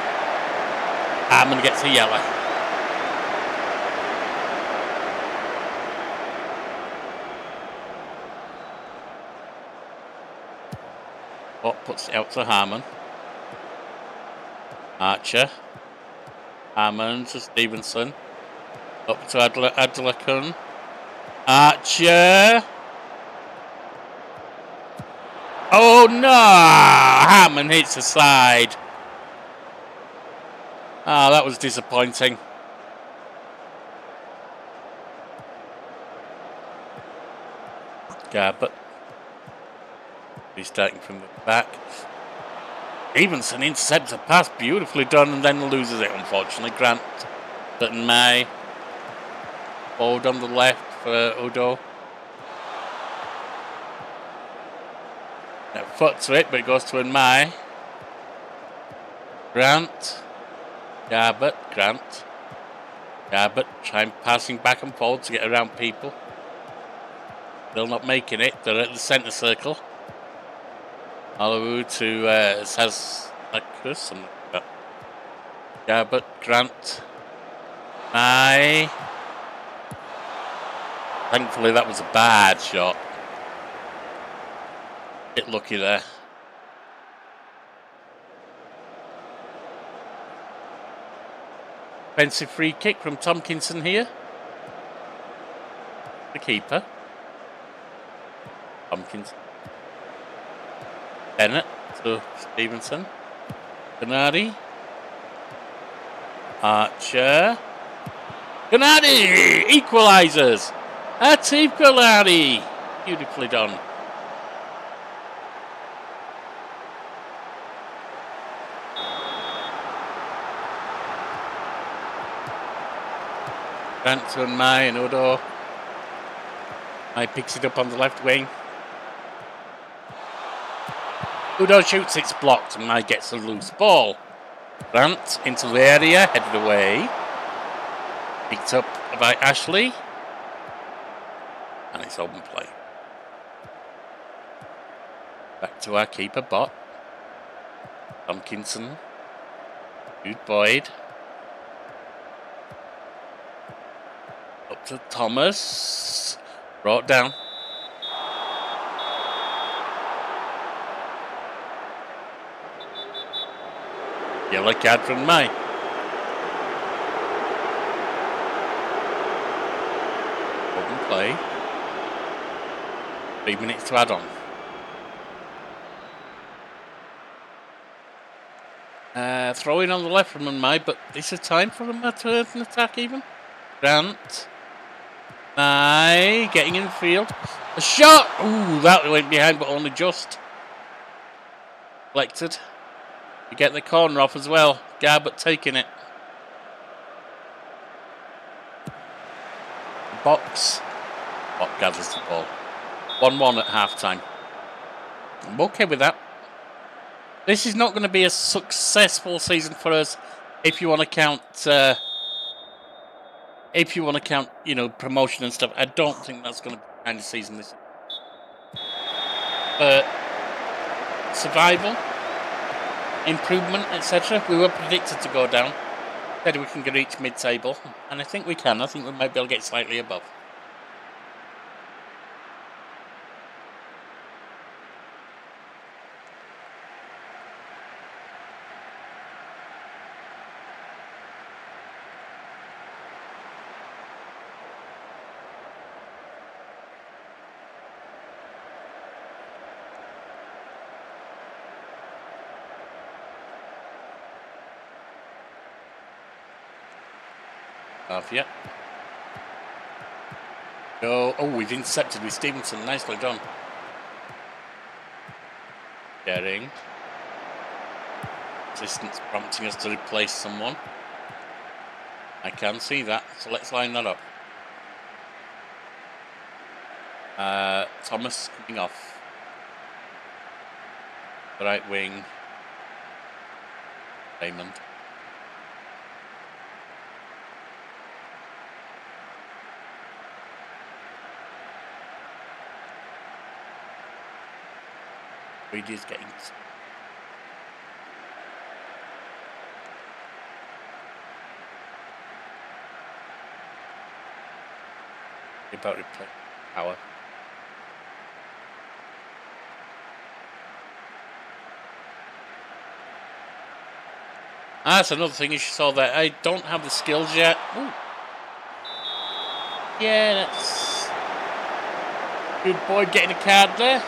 Harmon gets a yellow. Watt puts it out to Harmon. Archer. Harmon to Stevenson. Up to Adlakun. Archer. Oh no! Harmon hits the side. Oh, that was disappointing. Garbutt. He's starting from the back. Stevenson intercepts a pass, beautifully done, and then loses it, unfortunately. Grant, Burton May. Forward on the left for Udo. Now, foot to it, but it goes to May. Grant. Garbutt. Grant. Garbutt trying passing back and forward to get around people. Still not making it. They're at the centre circle. Alawu to Saznakus. Garbutt. Grant. May. Thankfully, that was a bad shot. Bit lucky there. Offensive free kick from Tompkinson here. The keeper. Tompkinson. Bennett to Stevenson. Gennady. Archer. Gennady! Equalisers! Atif Gennady! Beautifully done. Grant to May and Udo. May picks it up on the left wing. Udo shoots, it's blocked, and May gets a loose ball. Grant into the area, headed away. Picked up by Ashley. And it's open play. Back to our keeper, Bott. Tompkinson. Jude Boyd. Up to Thomas. Brought down. Yellow card from May. Open play. 3 minutes to add on. Throwing on the left from May, but is there time for him to an attack even? Grant. May getting in the field. A shot! Ooh, that went behind, but only just. Collected. You get the corner off as well. Garbutt taking it. Box. Bott gathers the ball. 1-1 at half time. I'm okay with that. This is not going to be a successful season for us if you want to count you know, promotion and stuff. I don't think that's going to be the kind of season this is. But survival, improvement, etc. We were predicted to go down. Said we can reach mid-table, and I think we can. I think we might be able to get slightly above. Half yet. Go. Oh, we've intercepted with Stevenson. Nicely done. Daring. Assistance prompting us to replace someone. I can see that, so let's line that up. Thomas coming off. The right wing. Raymond. Reedy's getting. About replay power. That's another thing you saw there. I don't have the skills yet. Ooh. Yeah, that's good boy getting a card there.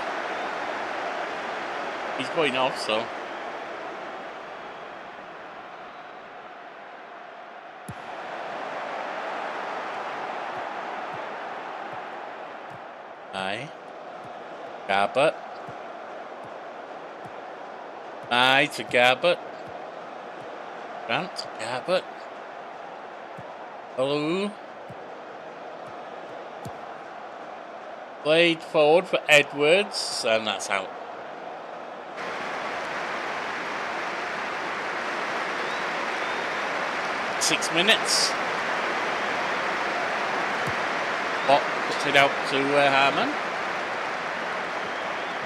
He's going off, so. Aye. Gabbert. Aye to Gabbert. Grant to Gabbert. Hello. Played forward for Edwards, and that's out. Six minutes. Bot puts it out to Harman.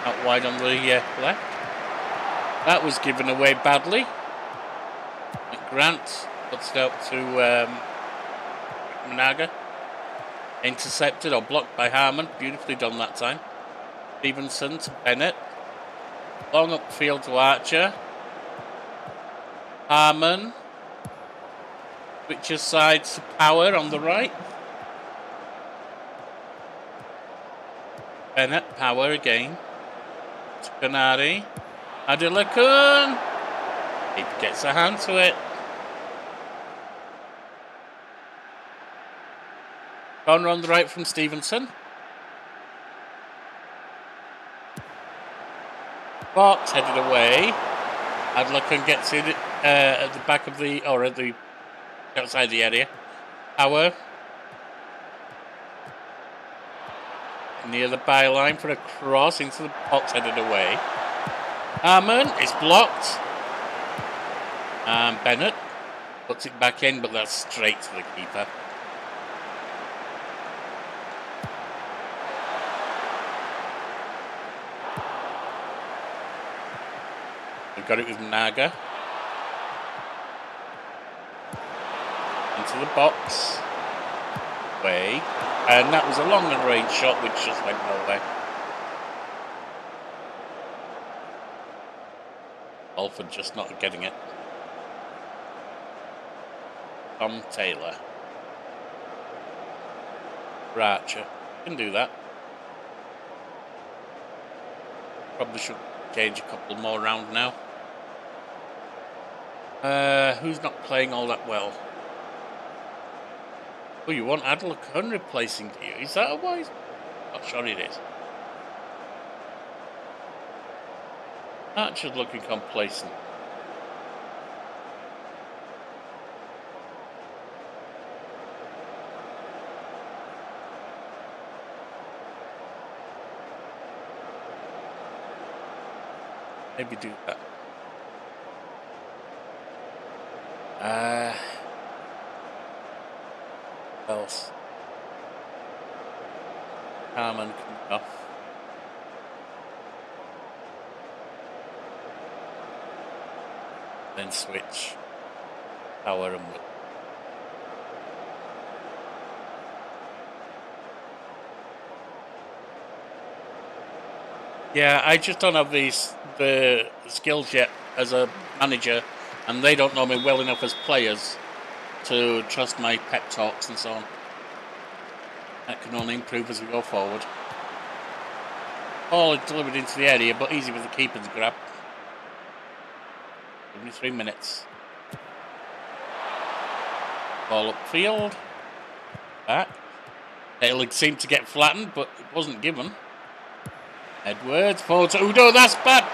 Out wide on the left. That was given away badly. Grant puts it out to Managa. Intercepted or blocked by Harman. Beautifully done that time. Stevenson to Bennett. Long upfield to Archer. Harman. Switches sides to Power on the right. Bennett, Power again. To Canary. Adilakun. He gets a hand to it. Corner on the right from Stevenson. Fox headed away. Adilakun gets it at the back of the, or at the outside the area. Power. Near the byline for a cross into the box, headed away. Harman is blocked. And Bennett puts it back in, but that's straight to the keeper. We've got it with Naga. Into the box. Way. And that was a long and range shot which just went nowhere. Alford just not getting it. Tom Taylor. Archer. Can do that. Probably should gauge a couple more round now. Who's not playing all that well? Oh, you want Adilakun replacing, do you? Is that a wise? Not sure it is. Archer's looking complacent. Maybe do that. Else. Harman coming off. Then switch. Power and Wood. Yeah, I just don't have the skills yet as a manager, and they don't know me well enough as players to trust my pep talks and so on. That can only improve as we go forward. Ball is delivered into the area, but easy with the keeper's grab. Only 3 minutes. Ball upfield. Back. It seemed to get flattened, but it wasn't given. Edwards, forward to Udo, that's bad.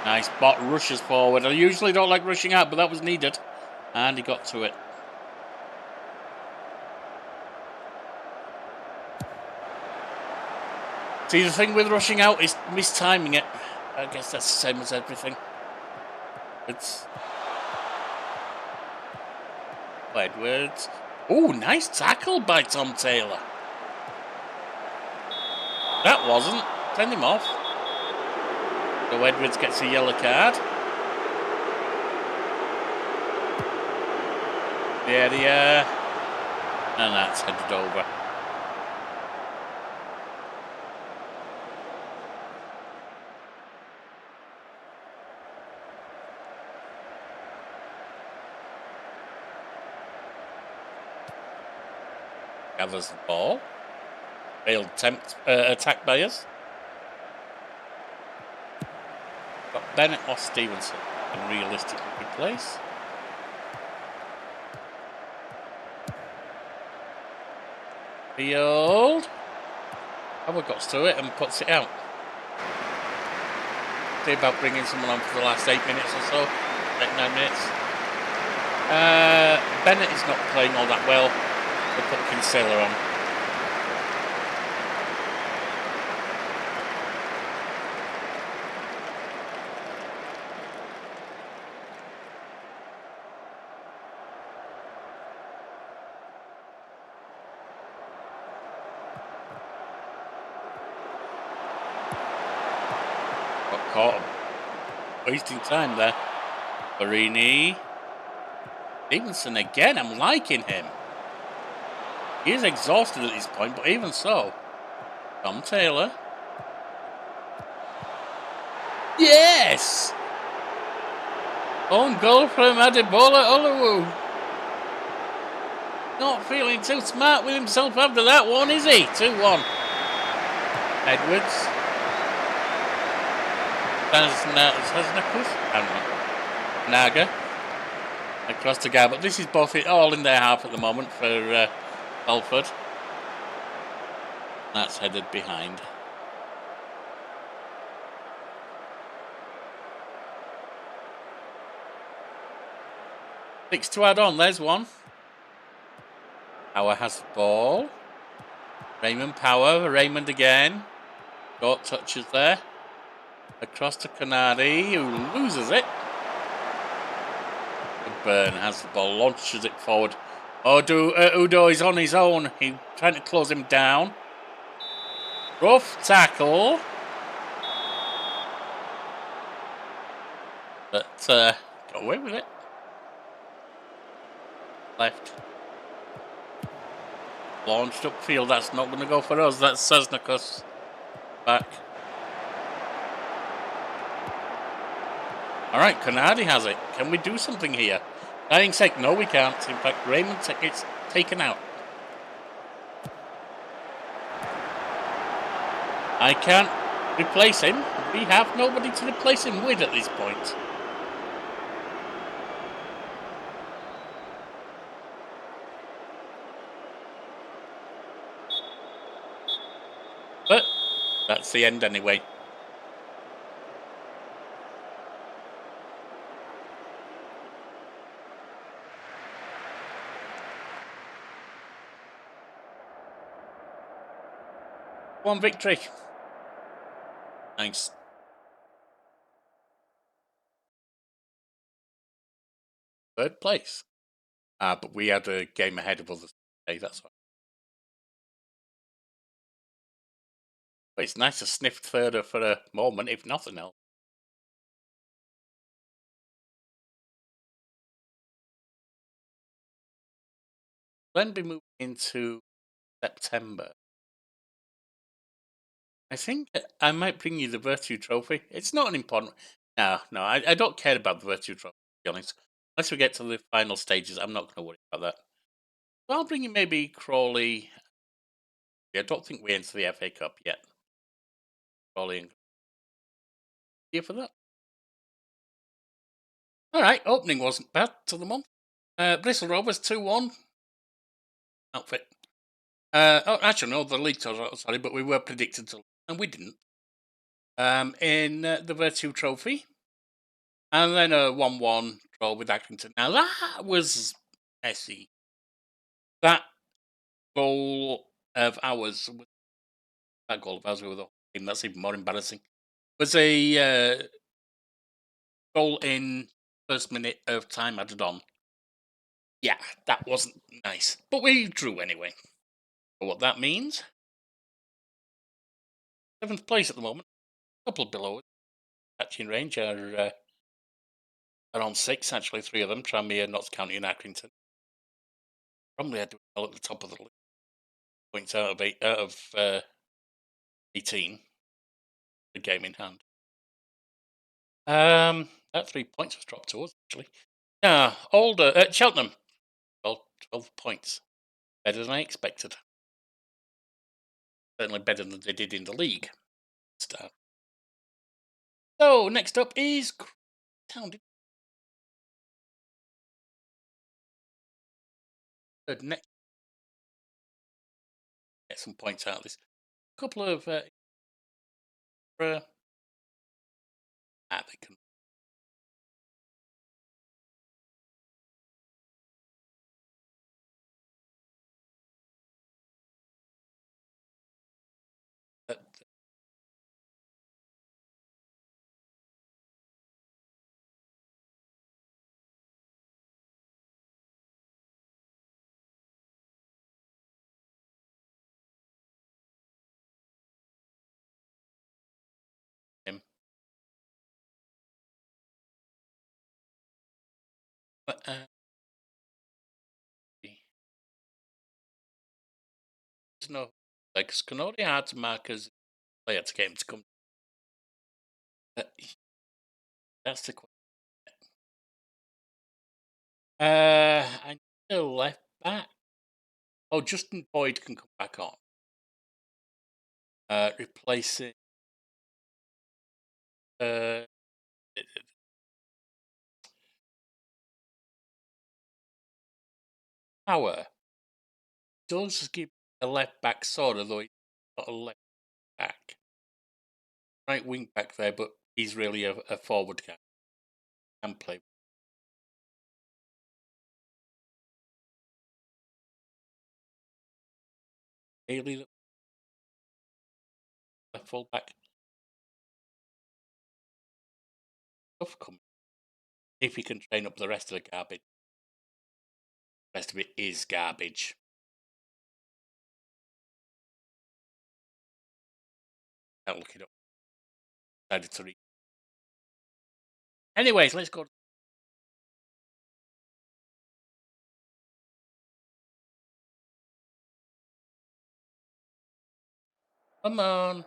Nice bot, rushes forward. I usually don't like rushing out, but that was needed. And he got to it. See, the thing with rushing out is mistiming it. I guess that's the same as everything. It's Edwards. Oh, nice tackle by Tom Taylor. That wasn't. Send him off. So Edwards gets a yellow card. The area. And that's headed over. Gathers the ball. Failed attack by us. Got Bennett or Stevenson can realistically replace. Field. Howard got to it and puts it out. See about bringing someone on for the last 8 minutes or so. 9 minutes. Bennett is not playing all that well. We'll put Kinsella on. Got caught. Wasting time there. Barini. Stevenson again. I'm liking him. He is exhausted at this point, but even so. Tom Taylor. Yes! Own goal from Adebola Oluwu. Not feeling too smart with himself after that one, is he? 2-1. Edwards. Naga. Across to Guy, but this is both all in their half at the moment for Alford. That's headed behind. Six to add on, there's one. Power has the ball. Raymond Power, Raymond again. Short touches there. Across to Canardi, who loses it. Burn has the ball, launches it forward. Udo is on his own. He's trying to close him down. Rough tackle. But got away with it. Left. Launched upfield. That's not going to go for us. That's Sesnikus. Back. Alright, Canardi has it. Can we do something here? Dying sake, no we can't. In fact, Raymond gets taken out. I can't replace him. We have nobody to replace him with at this point. But that's the end anyway. One victory. Thanks. Third place. But we had a game ahead of us today, that's why. But it's nice to sniff third for a moment, if nothing else. Then be moving into September. I think I might bring you the Virtue Trophy. It's not an important... No, I don't care about the Virtue Trophy, to be honest. Unless we get to the final stages, I'm not going to worry about that. So I'll bring you maybe Crawley. I don't think we enter the FA Cup yet. Crawley and... Here for that. Alright, opening wasn't bad to the month. Bristol Rovers 2-1. Outfit. Actually, no, the league title, sorry, but we were predicted to, and we didn't. In the Virtue Trophy. And then a 1-1 draw with Accrington. Now, that was messy. That goal of ours, with the whole team, that's even more embarrassing, was a goal in first minute of time added on. Yeah, that wasn't nice. But we drew anyway. But what that means, 7th place at the moment, a couple below catching range are on 6, actually, 3 of them, Tranmere, Notts County and Accrington. Probably had to well at the top of the league. Points out of 18, the game in hand. That 3 points was dropped to us, actually. Yeah, Cheltenham, 12 points. Better than I expected. Certainly better than they did in the league. Start. So, next up is Town. Next. Get some points out of this. A couple of they can. Him. But no, like Scanori had to mark as player to get him to come. That's the question. I need a left back. Oh, Justin Boyd can come back on. Replacing Power does give a left back sort of, though he's not a left back. Right wing back there, but he's really a forward guy. Can play. Haley, left full back. Tough coming. If he can train up the rest of the garbage. The rest of it is garbage. Can't look it up. Decided to read. Anyways, let's go. Come on.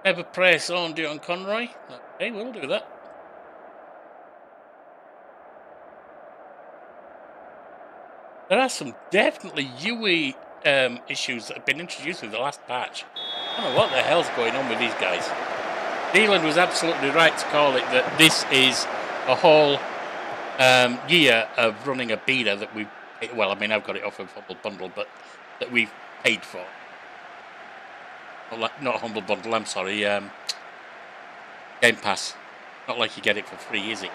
Never press on Dion Conroy. Okay, we'll do that. There are some definitely UE issues that have been introduced with the last patch. I don't know what the hell's going on with these guys. Dylan was absolutely right to call it that this is a whole year of running a beta that we've... Well, I mean, I've got it off of Humble Bundle, but that we've paid for. Not Humble Bundle, I'm sorry. Game Pass. Not like you get it for free, is it?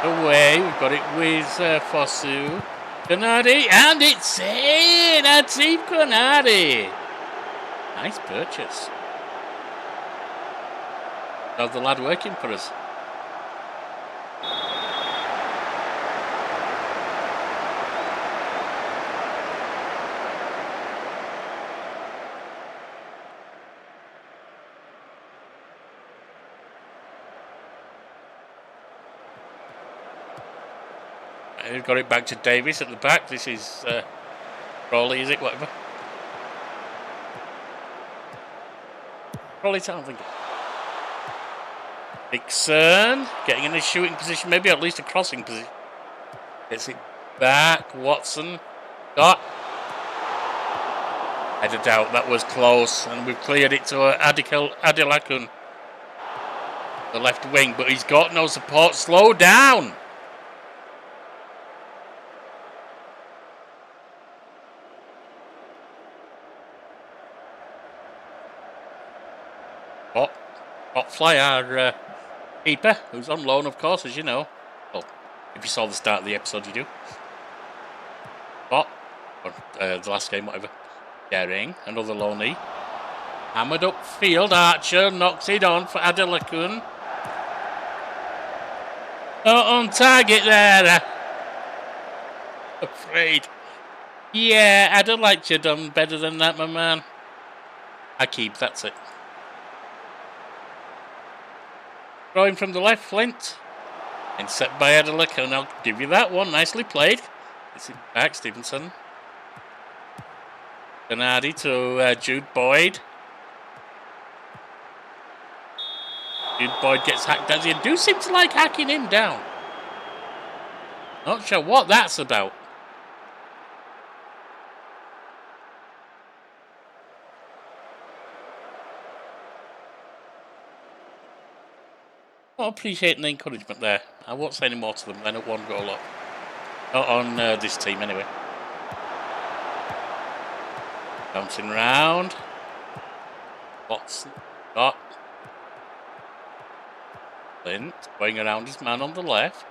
Away, we've got it with Fosu. Konadi, and it's in! Atif Konadi! Nice purchase. How's the lad working for us? We've got it back to Davis at the back. This is Crawley, is it? Whatever. Crawley Town, I think. Dixon getting in a shooting position, maybe at least a crossing position. Gets it back. Watson got. Headed out. That was close, and we've cleared it to Adilakun, the left wing, but he's got no support. Slow down. Fly, our keeper, who's on loan, of course, as you know. Well, if you saw the start of the episode, you do. But, or the last game, whatever. Daring, another loanee. Hammered upfield, Archer knocks it on for Adelakun. Not on target there. Afraid. Yeah, I'd have liked you done better than that, my man. I keep, that's it. Throwing from the left, Flint. And set by Adelakun, I'll give you that one. Nicely played. It's back, Stevenson. Bernardi to Jude Boyd. Jude Boyd gets hacked down. You do seem to like hacking him down. Not sure what that's about. Not appreciating the encouragement there. I won't say any more to them then at 1 goal up. Not on this team anyway. Bouncing round. Watson got Flint going around his man on the left.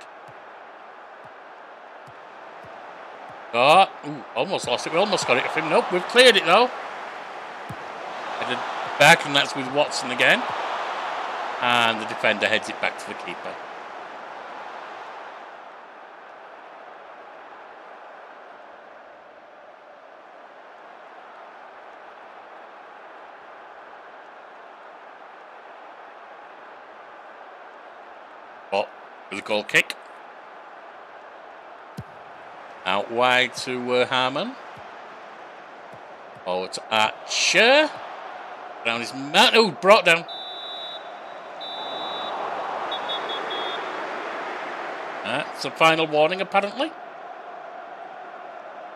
Got almost lost it. We almost got it off him. Nope, we've cleared it though. Headed back, and that's with Watson again. And the defender heads it back to the keeper. But with a goal kick. Out wide to Harmon. Oh, it's Archer. Around his man. Oh, brought down. That's a final warning, apparently.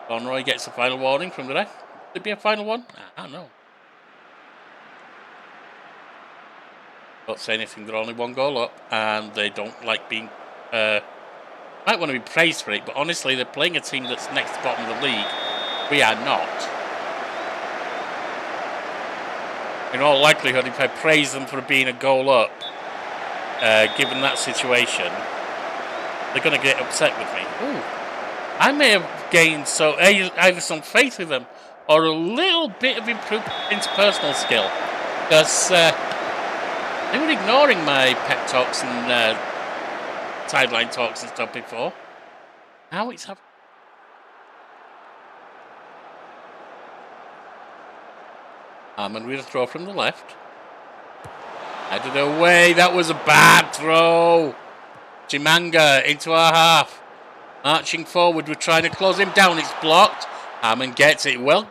Conroy gets a final warning from the ref. Could it be a final one? I don't know. Don't say anything. They're only 1 goal up, and they don't like being. Might want to be praised for it, but honestly, they're playing a team that's next to the bottom of the league. We are not. In all likelihood, if I praise them for being a goal up, given that situation, they're going to get upset with me. Ooh, I may have gained either some faith with them or a little bit of improved interpersonal skill, because they were ignoring my pep talks and sideline talks and stuff before. Now it's happening. Harmon with a throw from the left. Headed away. That was a bad throw. Chimanga into our half. Marching forward. We're trying to close him down. It's blocked. Harmon gets it. Well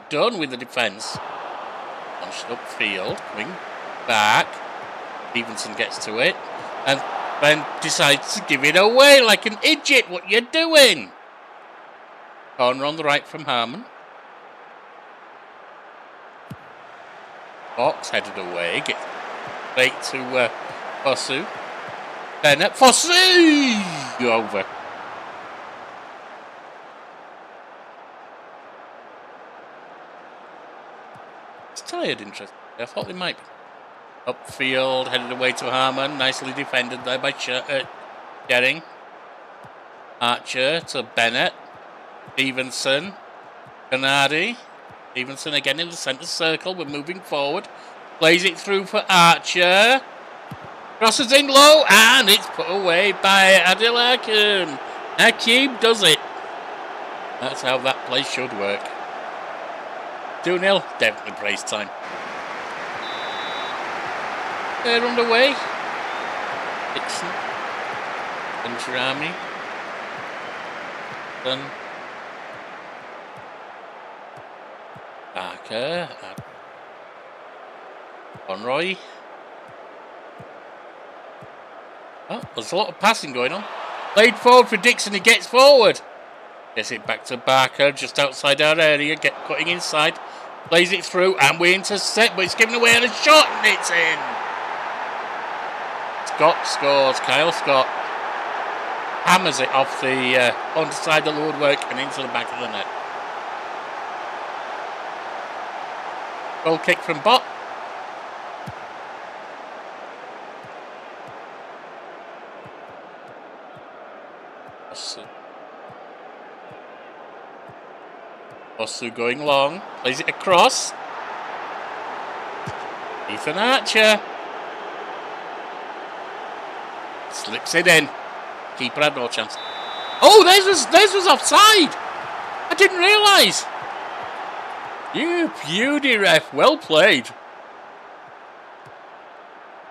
done with the defence. Launched upfield. Wing back. Stevenson gets to it. And then decides to give it away like an idiot. What you doing? Corner on the right from Harmon. Fox headed away. Gets straight to Fosu. Bennett. Fosu! Over. It's tired, interesting. I thought they might be. Upfield, headed away to Harmon. Nicely defended there by Gering. Archer to Bennett. Stevenson. Bernardi. Stevenson again in the centre circle. We're moving forward. Plays it through for Archer. Crosses in low, and it's put away by Adil Hakim. Hakim does it. That's how that play should work. 2-0, definitely praise time. They're underway. Dixon. Benjarami. Then Barker. Conroy. Oh, there's a lot of passing going on. Played forward for Dixon. He gets forward. Gets it back to Barker just outside our area. Cutting inside. Plays it through, and we intercept, but it's given away on a shot, and it's in. Scott scores. Kyle Scott hammers it off the underside of the woodwork and into the back of the net. Goal kick from Bott. Osu going long, plays it across. Ethan Archer slips it in. Keeper had no chance. Oh, theirs was offside. I didn't realise. You beauty, ref. Well played.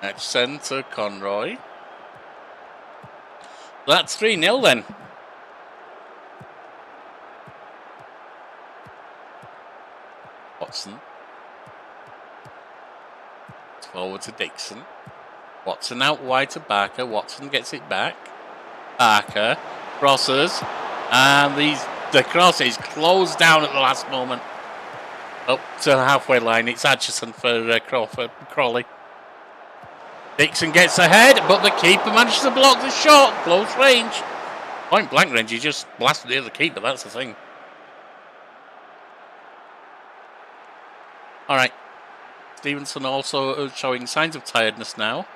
That's sent to Conroy. That's 3-0 then. Watson. It's forward to Dixon. Watson out wide to Barker. Watson gets it back. Barker crosses. And the cross is closed down at the last moment. Up to the halfway line. It's Atchison for Crawley. Dixon gets ahead, but the keeper manages to block the shot. Close range. Point blank range, he just blasted the other keeper, that's the thing. Alright. Stevenson also showing signs of tiredness now.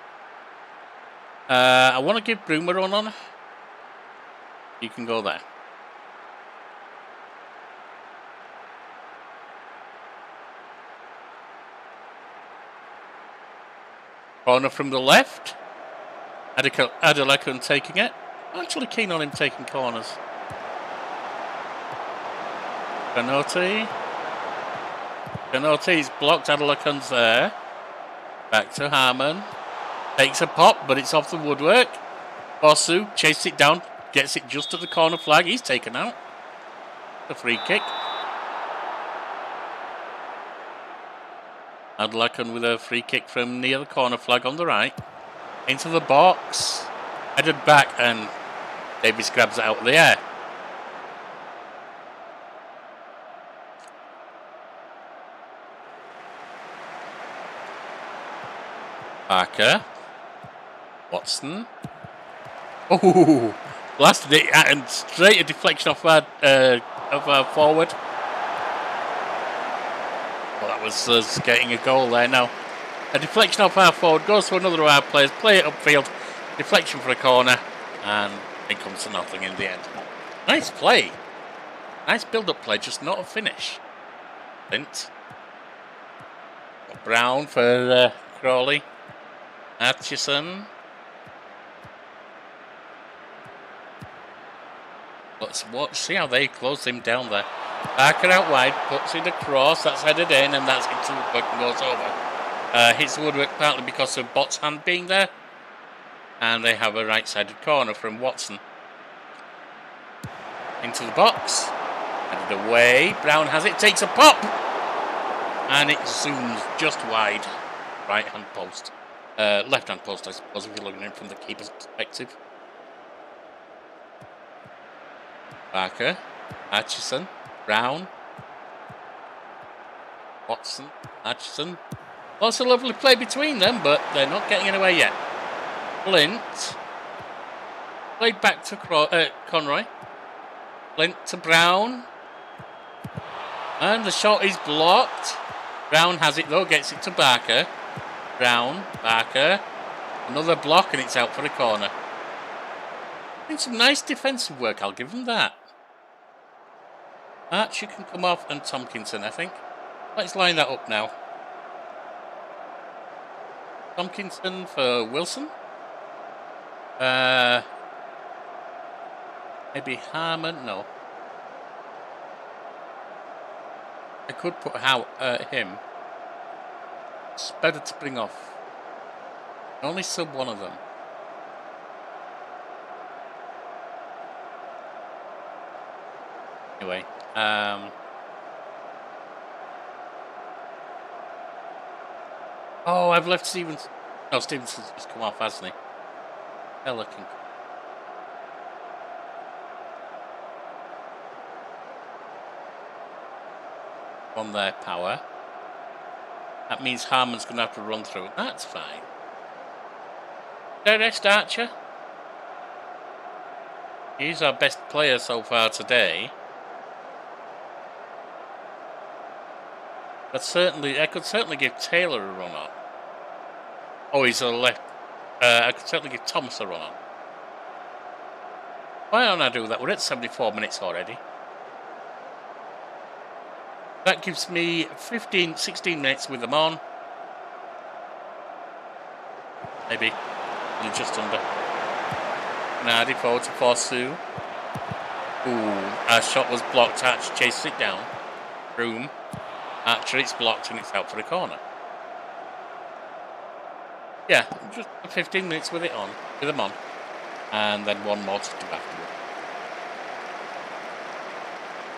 I want to give Broom a run on. You can go there. Corner from the left. Adelakun taking it. I'm actually keen on him taking corners. Canote's blocked. Adelakun's there. Back to Harmon. Takes a pop, but it's off the woodwork. Osu chases it down. Gets it just at the corner flag. He's taken out. The free kick. Adelakun with a free kick from near the corner flag on the right. Into the box. Headed back and Davis grabs it out of the air. Barker. Watson. Oh, blasted it and straight a deflection off our forward. Well, that was us getting a goal there now. A deflection off our forward goes to another of our players. Play it upfield. Deflection for a corner. And it comes to nothing in the end. Nice play. Nice build-up play, just not a finish. Flint. Brown for Crawley. Atchison. Let's see how they close him down there. Barker out wide, puts it across, that's headed in, and that's into the woodwork and goes over. Hits the woodwork partly because of Bott's hand being there. And they have a right-sided corner from Watson. Into the box. Headed away. Brown has it, takes a pop. And it zooms just wide. Right-hand post. Left-hand post, I suppose, if you're looking at it from the keeper's perspective. Barker, Atchison, Brown, Watson, Atchison. Lots of lovely play between them, but they're not getting anywhere yet. Flint. Played back to Conroy. Flint to Brown. And the shot is blocked. Brown has it though, gets it to Barker. Brown, Barker. Another block and it's out for a corner. Doing some nice defensive work, I'll give them that. Archie can come off and Tompkinson, I think. Let's line that up now. Tompkinson for Wilson. Maybe Harmon, no. I could put him. It's better to bring off. Only sub one of them. Anyway, oh, I've left Stevenson. No, Stevenson's just come off, hasn't he? Pelican. On their power. That means Harmon's going to have to run through it. That's fine. Direct Archer. He's our best player so far today. But certainly, I could certainly give Taylor a run on. Oh, he's a left. I could certainly give Thomas a run on. Why don't I do that? We're at 74 minutes already. That gives me 16 minutes with them on. Maybe just under. Nardi forward to Forsu. Ooh, our shot was blocked. Archer chases it down. Room. Archer, it's blocked and it's out for a corner. Yeah, just 15 minutes with them on. And then one more to do afterward.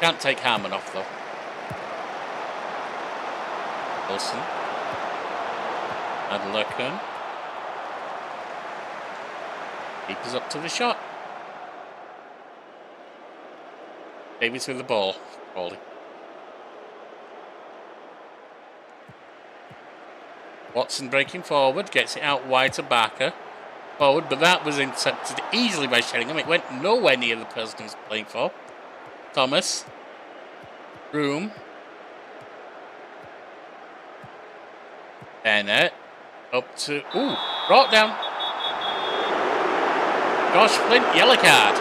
Can't take Harmon off though. Wilson. Adlerken. Keepers up to the shot. Davies with the ball. Crawley. Watson breaking forward. Gets it out wide to Barker. Forward, but that was intercepted easily by Sheringham. It went nowhere near the person he was playing for. Thomas. Room. Bennett. Up to... Ooh, brought down. Josh Flint, yellow card.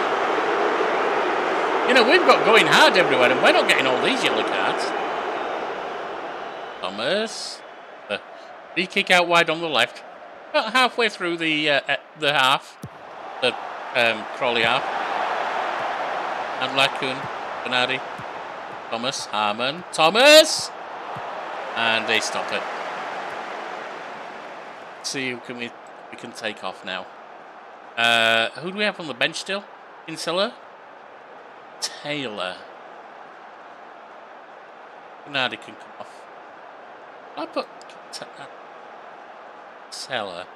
You know, we've got going hard everywhere, and we're not getting all these yellow cards. Thomas. Free kick out wide on the left. About halfway through the half. The Crawley half. And Lacoon. Bernardi. Thomas. Harmon. Thomas! And they stop it. Let's see who we can take off now. Who do we have on the bench still? Kinsella? Taylor. Bernardi can come off. I put Kinsella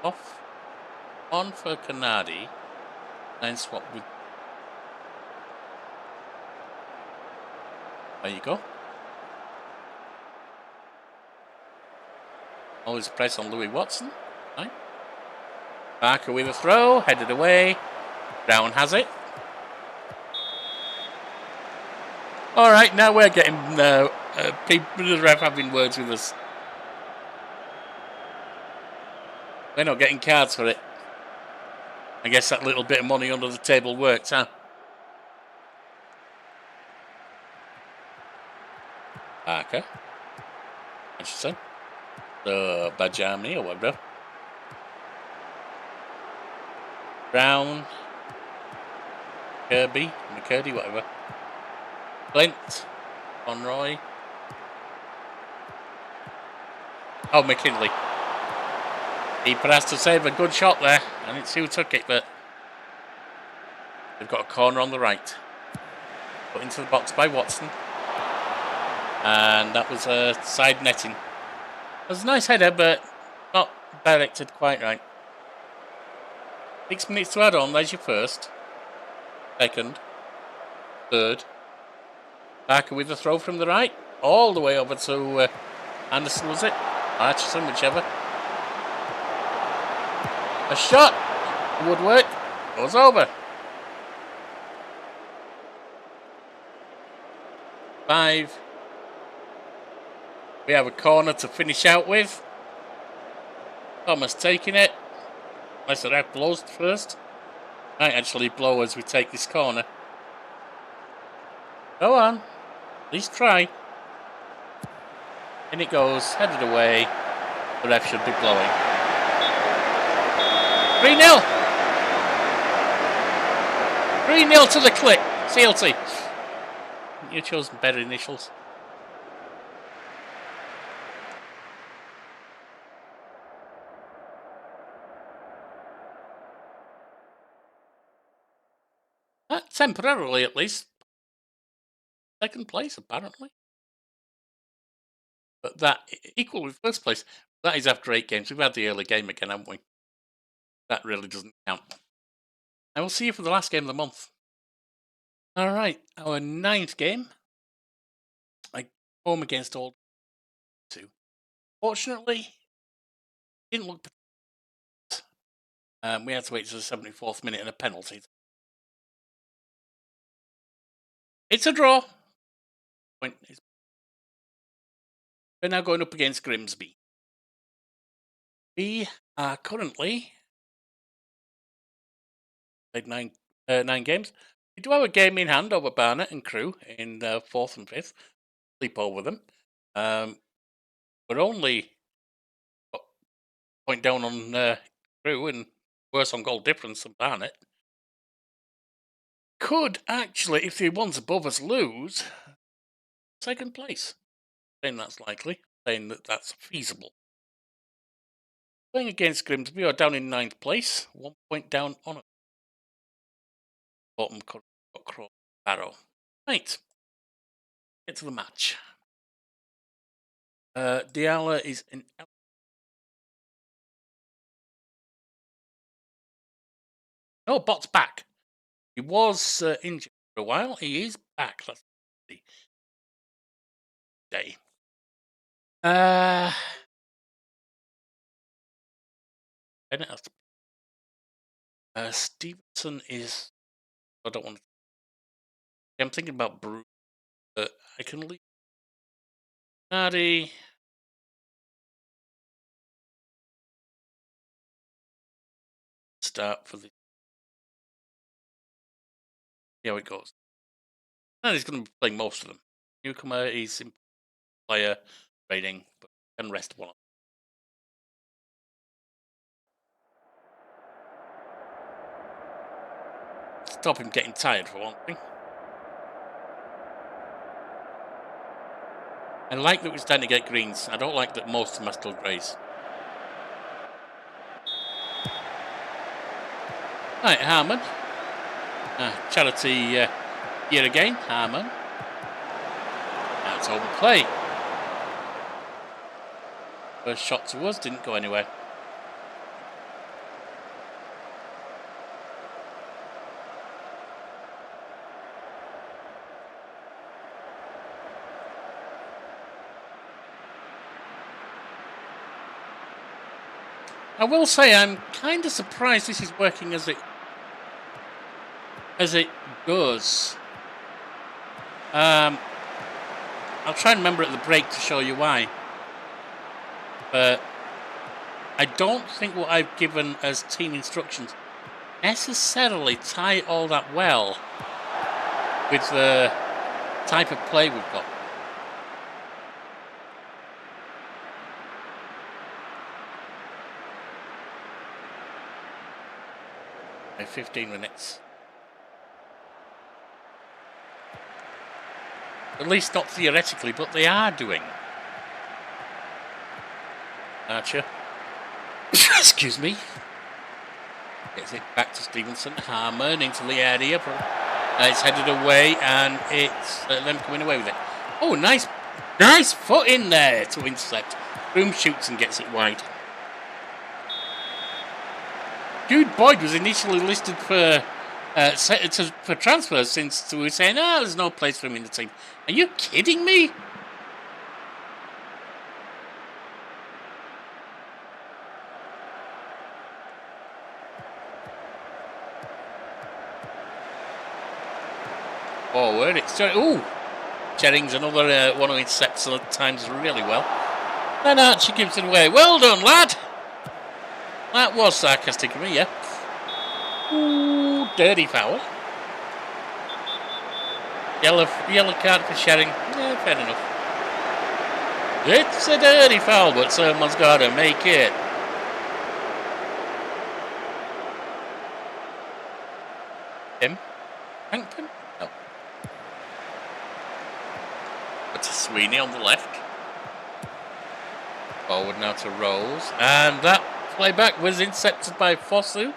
off on for Canardi, then swap with. There you go. Always press on Louis Watson. Right. Barker with a throw, headed away. Brown has it. All right, now we're getting people, the ref having words with us. We're not getting cards for it. I guess that little bit of money under the table worked, huh? Barker. Interesting. The Bajami or whatever. Brown. McCurdy, whatever. Flint. Conroy. Oh, McKinley. Keeper has to save a good shot there. I didn't see who took it, but they've got a corner on the right. Put into the box by Watson. And that was a side netting. It was a nice header, but not directed quite right. 6 minutes to add on. There's your first. Second. Third. Barker with the throw from the right. All the way over to Anderson, was it? Atchison, whichever. A shot. Woodwork. Goes over. 5. We have a corner to finish out with. Thomas taking it. Unless the ref blows first. Might actually blow as we take this corner. Go on. At least try. In it goes. Headed away. The ref should be blowing. 3-0. 3-0 to the click. CLT. You've chosen better initials. Temporarily, at least. Second place, apparently. But that, equal with first place, that is after 8 games. We've had the early game again, haven't we? That really doesn't count. And we'll see you for the last game of the month. All right, our 9th game. Home against Old 2. Fortunately, didn't look. We had to wait to the 74th minute and a penalty. It's a draw. We're now going up against Grimsby. We are currently played 9 9 games. We do have a game in hand over Barnet and Crewe in 4th and 5th. Sleep over them. We're only a point down on Crewe and worse on goal difference than Barnet. Could actually, if the ones above us lose, 2nd place. Saying that's likely. Saying that that's feasible. Playing against Grimsby, we are down in 9th place. 1 point down on it. Bottom got Barrow. Right. Get to the match. Diala is in. Oh, Bot's back. He was injured for a while. He is back. That's the day. Bennett has Stevenson is. I don't want to. I'm thinking about Bruce, but I can leave. Nardi. Start for the. See how it goes. And he's going to be playing most of them. Newcomer, he's in player rating, but can rest one. Stop him getting tired for one thing. I like that we're starting to get greens. I don't like that most of them are still greys. Right, Harmon. Charity year again, Harmon. That's open play. First shot to us didn't go anywhere. I will say I'm kind of surprised this is working as it does. I'll try and remember at the break to show you why. But I don't think what I've given as team instructions necessarily tie all that well with the type of play we've got. 15 minutes. At least not theoretically, but they are doing. Archer. Excuse me. Gets it back to Stevenson. Harmon into the area. It's headed away, and it's them coming away with it. Oh, nice foot in there to intercept. Broom shoots and gets it wide. Jude Boyd was initially listed for transfers since we were saying, there's no place for him in the team. Are you kidding me? Forward, it's Jennings, another one who intercepts at times really well. Then Archie gives it away. Well done, lad. That was sarcastic of me, yeah. Ooh, dirty foul. Yellow card for Shering. Yeah, fair enough. It's a dirty foul, but someone's got to make it. Him? Hankton? No. But to Sweeney on the left. Forward now to Rose. And that playback was intercepted by Fosu.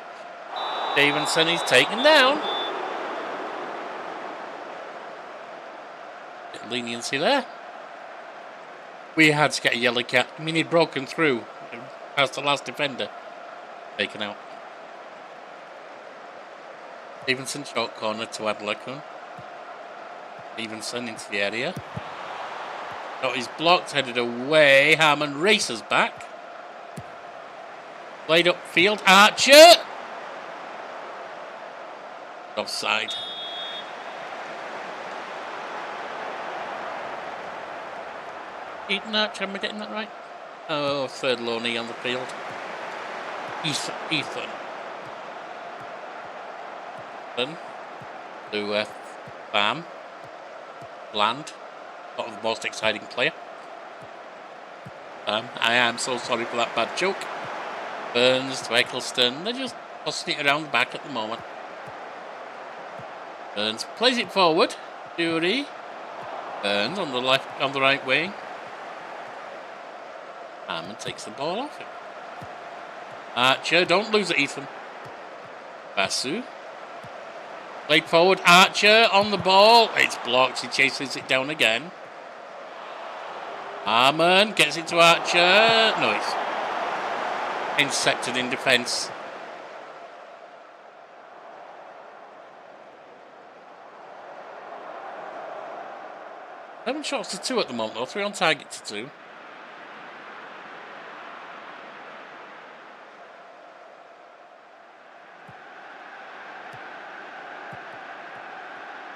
Stevenson is taken down. Bit of leniency there. We had to get a yellow card. I mean, he'd broken through past the last defender. Taken out. Stevenson short corner to Adlakun. Stevenson into the area. Got his blocked, headed away. Harmon races back. Played upfield. Archer! Offside. Ethan Archer, am I getting that right? Oh, third loney on the field. Ethan. to Bam. Bland. Not the most exciting player. I am so sorry for that bad joke. Burns to Eccleston. They're just tossing it around the back at the moment. Burns plays it forward. Fury. Burns on the right wing. Hammond takes the ball off him. Archer, don't lose it, Ethan. Basu. Played forward. Archer on the ball. It's blocked. He chases it down again. Harmon gets it to Archer. No, it's intercepted in defence. Seven shots to 2 at the moment, though. 3 on target to 2.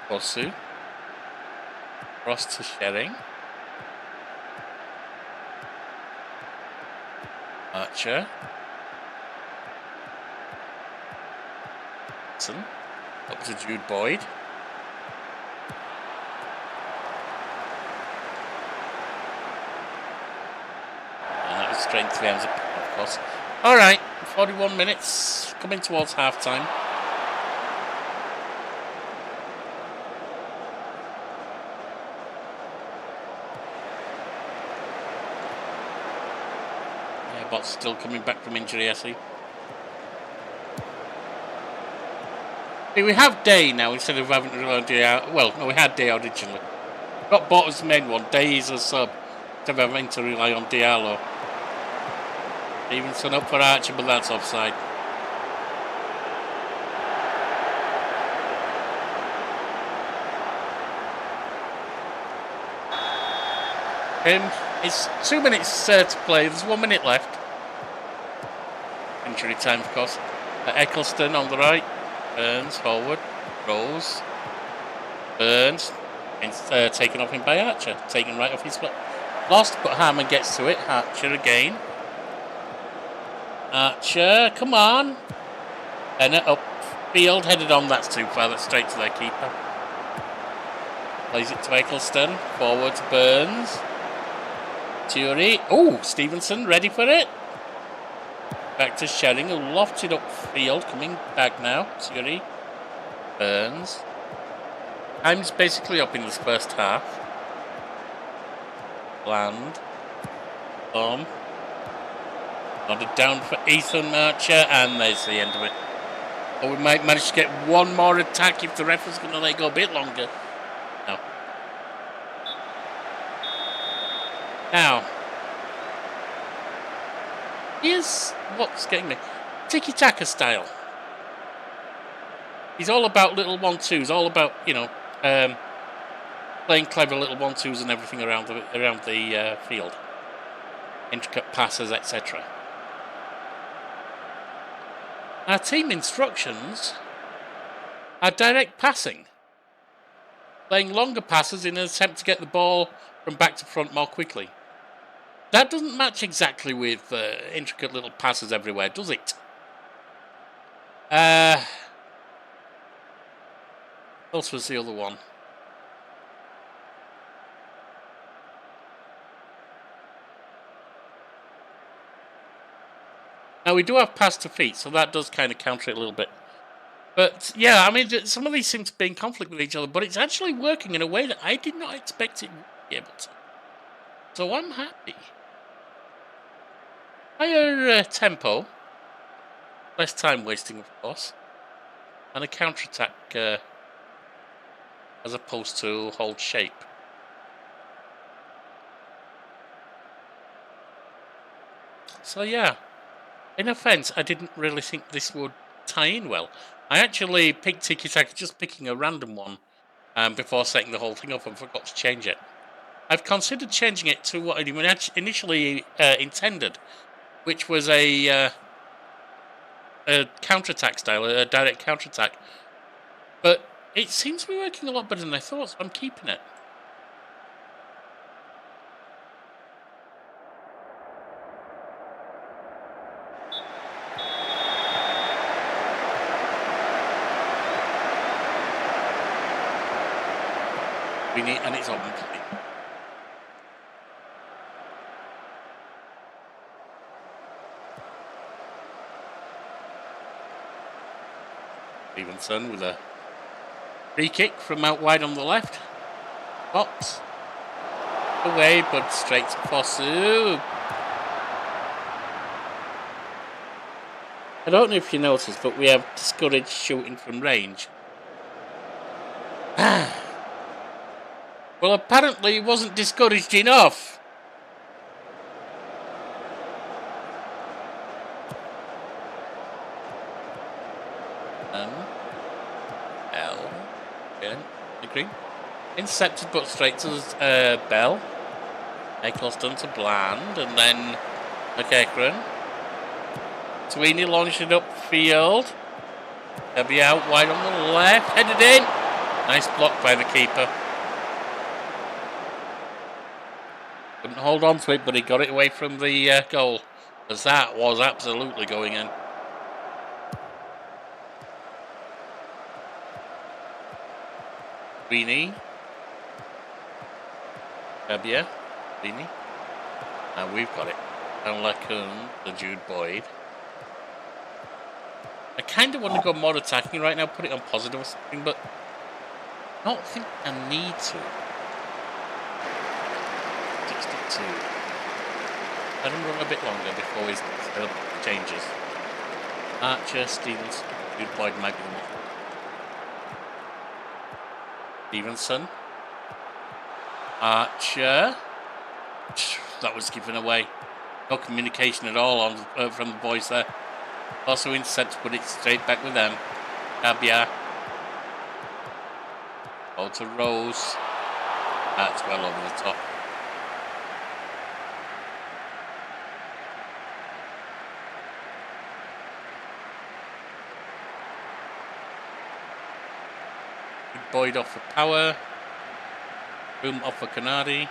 Bosu. Cross to Shering. Archer. Up to Jude Boyd. And that was straight to the hands of course. Alright, 41 minutes, coming towards half time. Yeah, Bot's still coming back from injury, I see. We have Day now instead of having to rely on Diallo. Well, no, we had Day originally. Got Bot as the main one. Day is a sub instead of having to rely on Diallo. Stevenson up for Archer, but that's offside. It's 2 minutes to play. There's 1 minute left. Injury time, of course. Eccleston on the right. Burns forward. Rose. Burns. Taken off him by Archer. Taken right off his foot. Lost, but Harmon gets to it. Archer again. Archer, come on. Bennett upfield, headed on. That's too far. That's straight to their keeper. Plays it to Eccleston. Forward to Burns. Fury. Oh, Stevenson ready for it. Back to Shering, who lofted upfield. Coming back now. Fury. Burns. Time's basically up in this first half. Bland. Nodded down for Ethan Archer, and there's the end of it. Or we might manage to get one more attack if the ref is going to let it go a bit longer. No. Now, here's what's getting me. Tiki-taka style. He's all about little 1-2s, all about, playing clever little 1-2s and everything around the field. Intricate passes, etc. Our team instructions are direct passing. Playing longer passes in an attempt to get the ball from back to front more quickly. That doesn't match exactly with intricate little passes everywhere, does it? What else was the other one? Now, we do have pass to feet, so that does kind of counter it a little bit. But, yeah, I mean, some of these seem to be in conflict with each other, but it's actually working in a way that I did not expect it would be able to. So I'm happy. Higher tempo. Less time wasting, of course. And a counter-attack as opposed to hold shape. So, yeah. In offence, I didn't really think this would tie in well. I actually picked Tiki-Taka, just picking a random one before setting the whole thing up, and forgot to change it. I've considered changing it to what I initially intended, which was a counter-attack style, a direct counter-attack. But it seems to be working a lot better than I thought, so I'm keeping it. And it's open. Stevenson with a free kick from out wide on the left. Box. Away, but straight to Fosu. I don't know if you noticed, but we have discouraged shooting from range. Well, apparently he wasn't discouraged enough. Agree. Intercepted, but straight to Bell. Eccleston to Bland, and then McEachran. Sweeney launched it upfield. They'll be out wide on the left, headed in. Nice block by the keeper. Couldn't hold on to it, but he got it away from the goal, as that was absolutely going in. Sweeney. Fabia. Sweeney. And we've got it. Unlacun, the Jude Boyd. I kind of want to go more attacking right now, put it on positive or something, but I don't think I need to. 62. Let him run a bit longer before he changes. Archer, Stevens, Jude Boyd might be the one. Stevenson. Archer. That was given away. No communication at all on from the boys there. Also intercept to put it straight back with them. Cabia. Ball to Rose. That's well over the top. Boyd off for Power. Boom off for Canardi.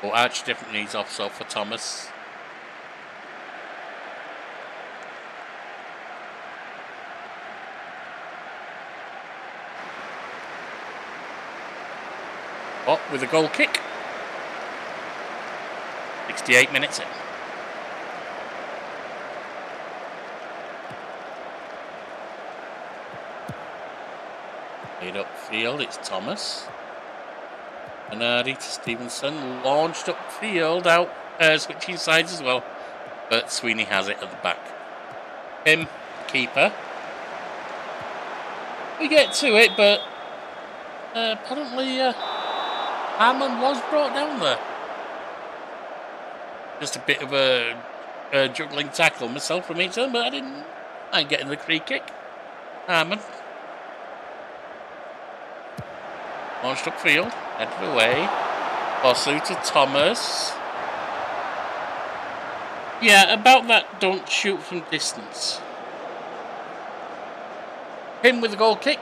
Oh, Arch definitely needs off, so for Thomas. Oh, with a goal kick. 68 minutes in. Made upfield, it's Thomas. Bernardi to Stevenson, launched upfield, out switching sides as well. But Sweeney has it at the back. Him, keeper. We get to it, but apparently Harmon was brought down there. Just a bit of a juggling tackle myself from each other, but I didn't mind getting the free kick. Harmon. Launched upfield, headed away. Fosu to Thomas. Yeah, about that, don't shoot from distance. Him with the goal kick.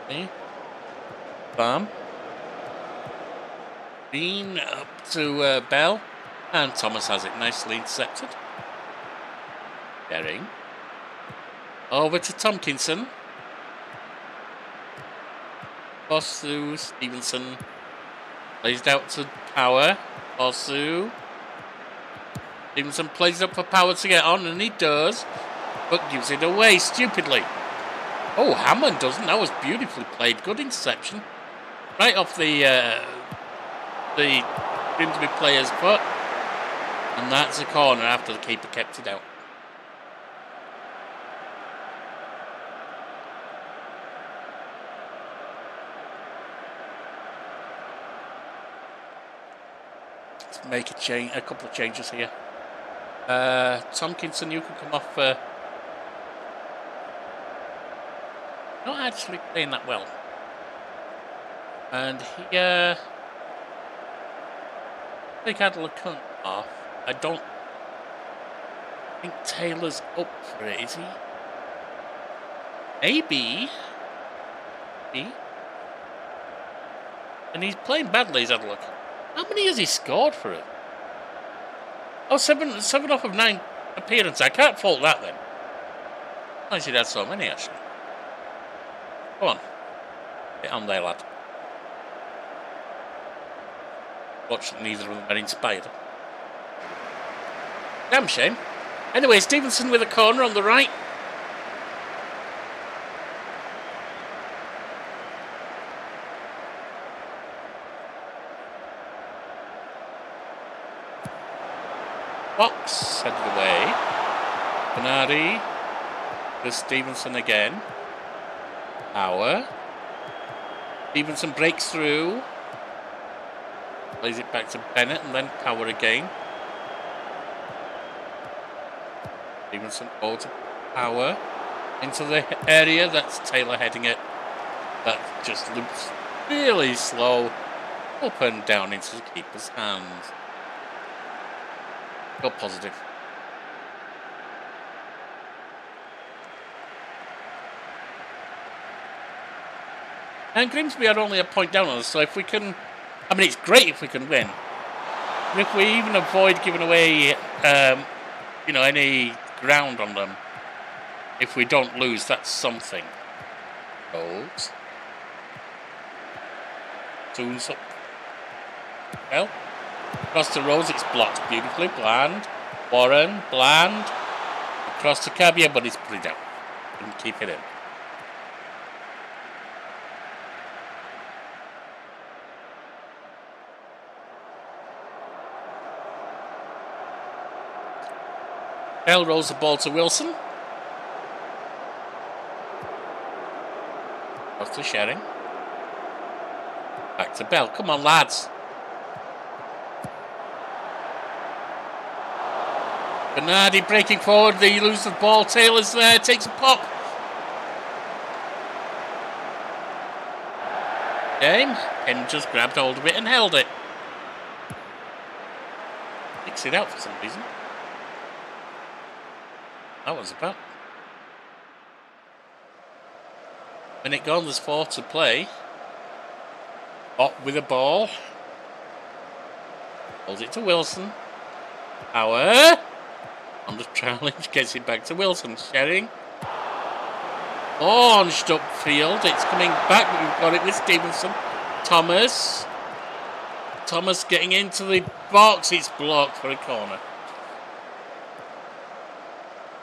Okay. Bam. Bean up to Bell. And Thomas has it nicely intercepted. Bering. Over to Tompkinson. Fosu, Stevenson. Plays it out to Power. Fosu. Stevenson plays it up for Power to get on, and he does. But gives it away stupidly. Oh, Hammond doesn't. That was beautifully played. Good interception. Right off the Grimsby player's foot. And that's a corner after the keeper kept it out. Make a couple of changes here. Tompkinson, you can come off. Not actually playing that well. And here, take Adler off. I don't think Taylor's up for it, is he? Maybe. And he's playing badly, is Adler. How many has he scored for it? Oh, seven off of 9 appearances. I can't fault that then. I should have so many, actually. Come on. Get on there, lad. Fortunately, neither of them are inspired. Damn shame. Anyway, Stevenson with a corner on the right. Fox headed away. Bernardi. There's Stevenson again. Power. Stevenson breaks through. Plays it back to Bennett and then Power again. Stevenson over to Power. Into the area. That's Taylor heading it. That just loops really slow. Up and down into the keeper's hands. Go positive. And Grimsby are only a point down on us, so if we can... I mean, it's great if we can win. But if we even avoid giving away, any ground on them, if we don't lose, that's something. Goals. Soon's up. Well, across the rows, it's blocked beautifully. Bland. Warren. Bland. Across to Cabia, but he's put it down. Didn't keep it in. Bell rolls the ball to Wilson. Off to Shering. Back to Bell. Come on, lads. Bernardi breaking forward. They lose the ball. Taylor's there. Takes a pop. Game. Ken just grabbed hold of it and held it. Picks it out for some reason. That was about. Minute gone, there's 4 to play. Ott with a ball. Holds it to Wilson. Power. Under challenge, gets it back to Wilson. Shering. Launched upfield. It's coming back, but we've got it with Stevenson. Thomas. Thomas getting into the box. It's blocked for a corner.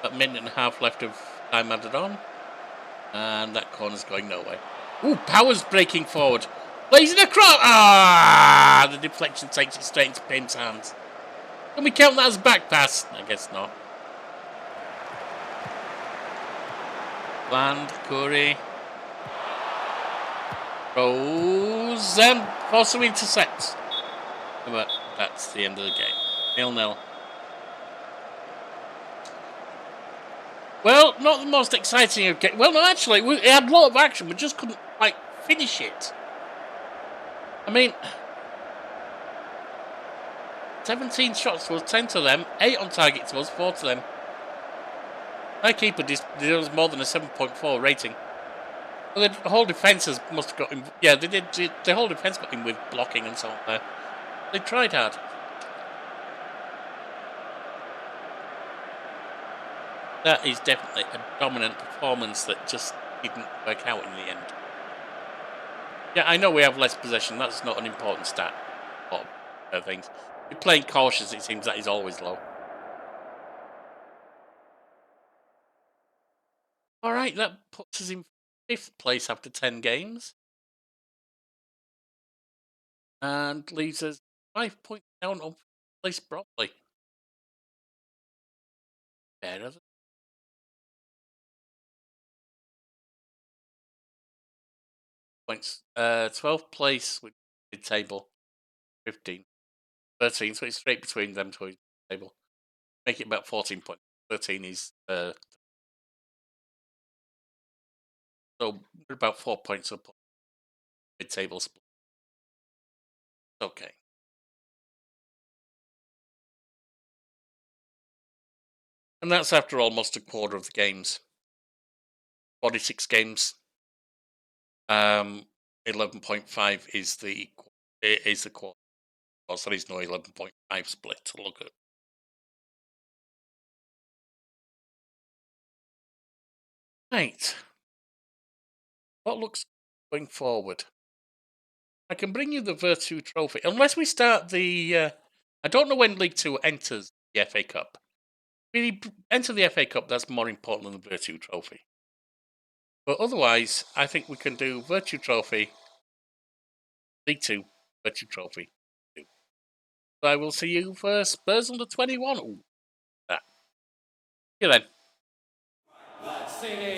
A minute and a half left of time added on. And that corner's going nowhere. Ooh, Power's breaking forward. Plays it across. Ah! The deflection takes it straight into Pim's hands. Can we count that as a back pass? I guess not. Bland, Curry. Rose. And also intercepts. But that's the end of the game. 0-0. Well, not the most exciting of games. Well, no, actually, it had a lot of action. We just couldn't quite finish it. I mean, 17 shots to us, 10 to them, 8 on target to us, 4 to them. Our keeper deserves more than a 7.4 rating. Well, the whole defence must have got him. Yeah, they did. The whole defence got him with blocking and so on there. They tried hard. That is definitely a dominant performance that just didn't work out in the end. Yeah, I know we have less possession. That's not an important stat. A lot of things. We're playing cautious, it seems that is always low. Alright, that puts us in 5th place after 10 games. And leaves us 5 points down on place properly. Better than points. 12th place with the table. 15. 13, so it's straight between them two table. Make it about 14 points. 13 is so we're about 4 points up on mid-table split. Okay. And that's after almost a quarter of the games. 46 games. 11.5 is the quarter. So there is no 11.5 split to look at. Right. What looks going forward? I can bring you the Virtue Trophy. Unless we start the... I don't know when League 2 enters the FA Cup. If we enter the FA Cup, that's more important than the Virtue Trophy. But otherwise, I think we can do Virtue Trophy, League 2, Virtue Trophy. So I will see you for Spurs under 21. Ooh, that. See you then. Let's sing it.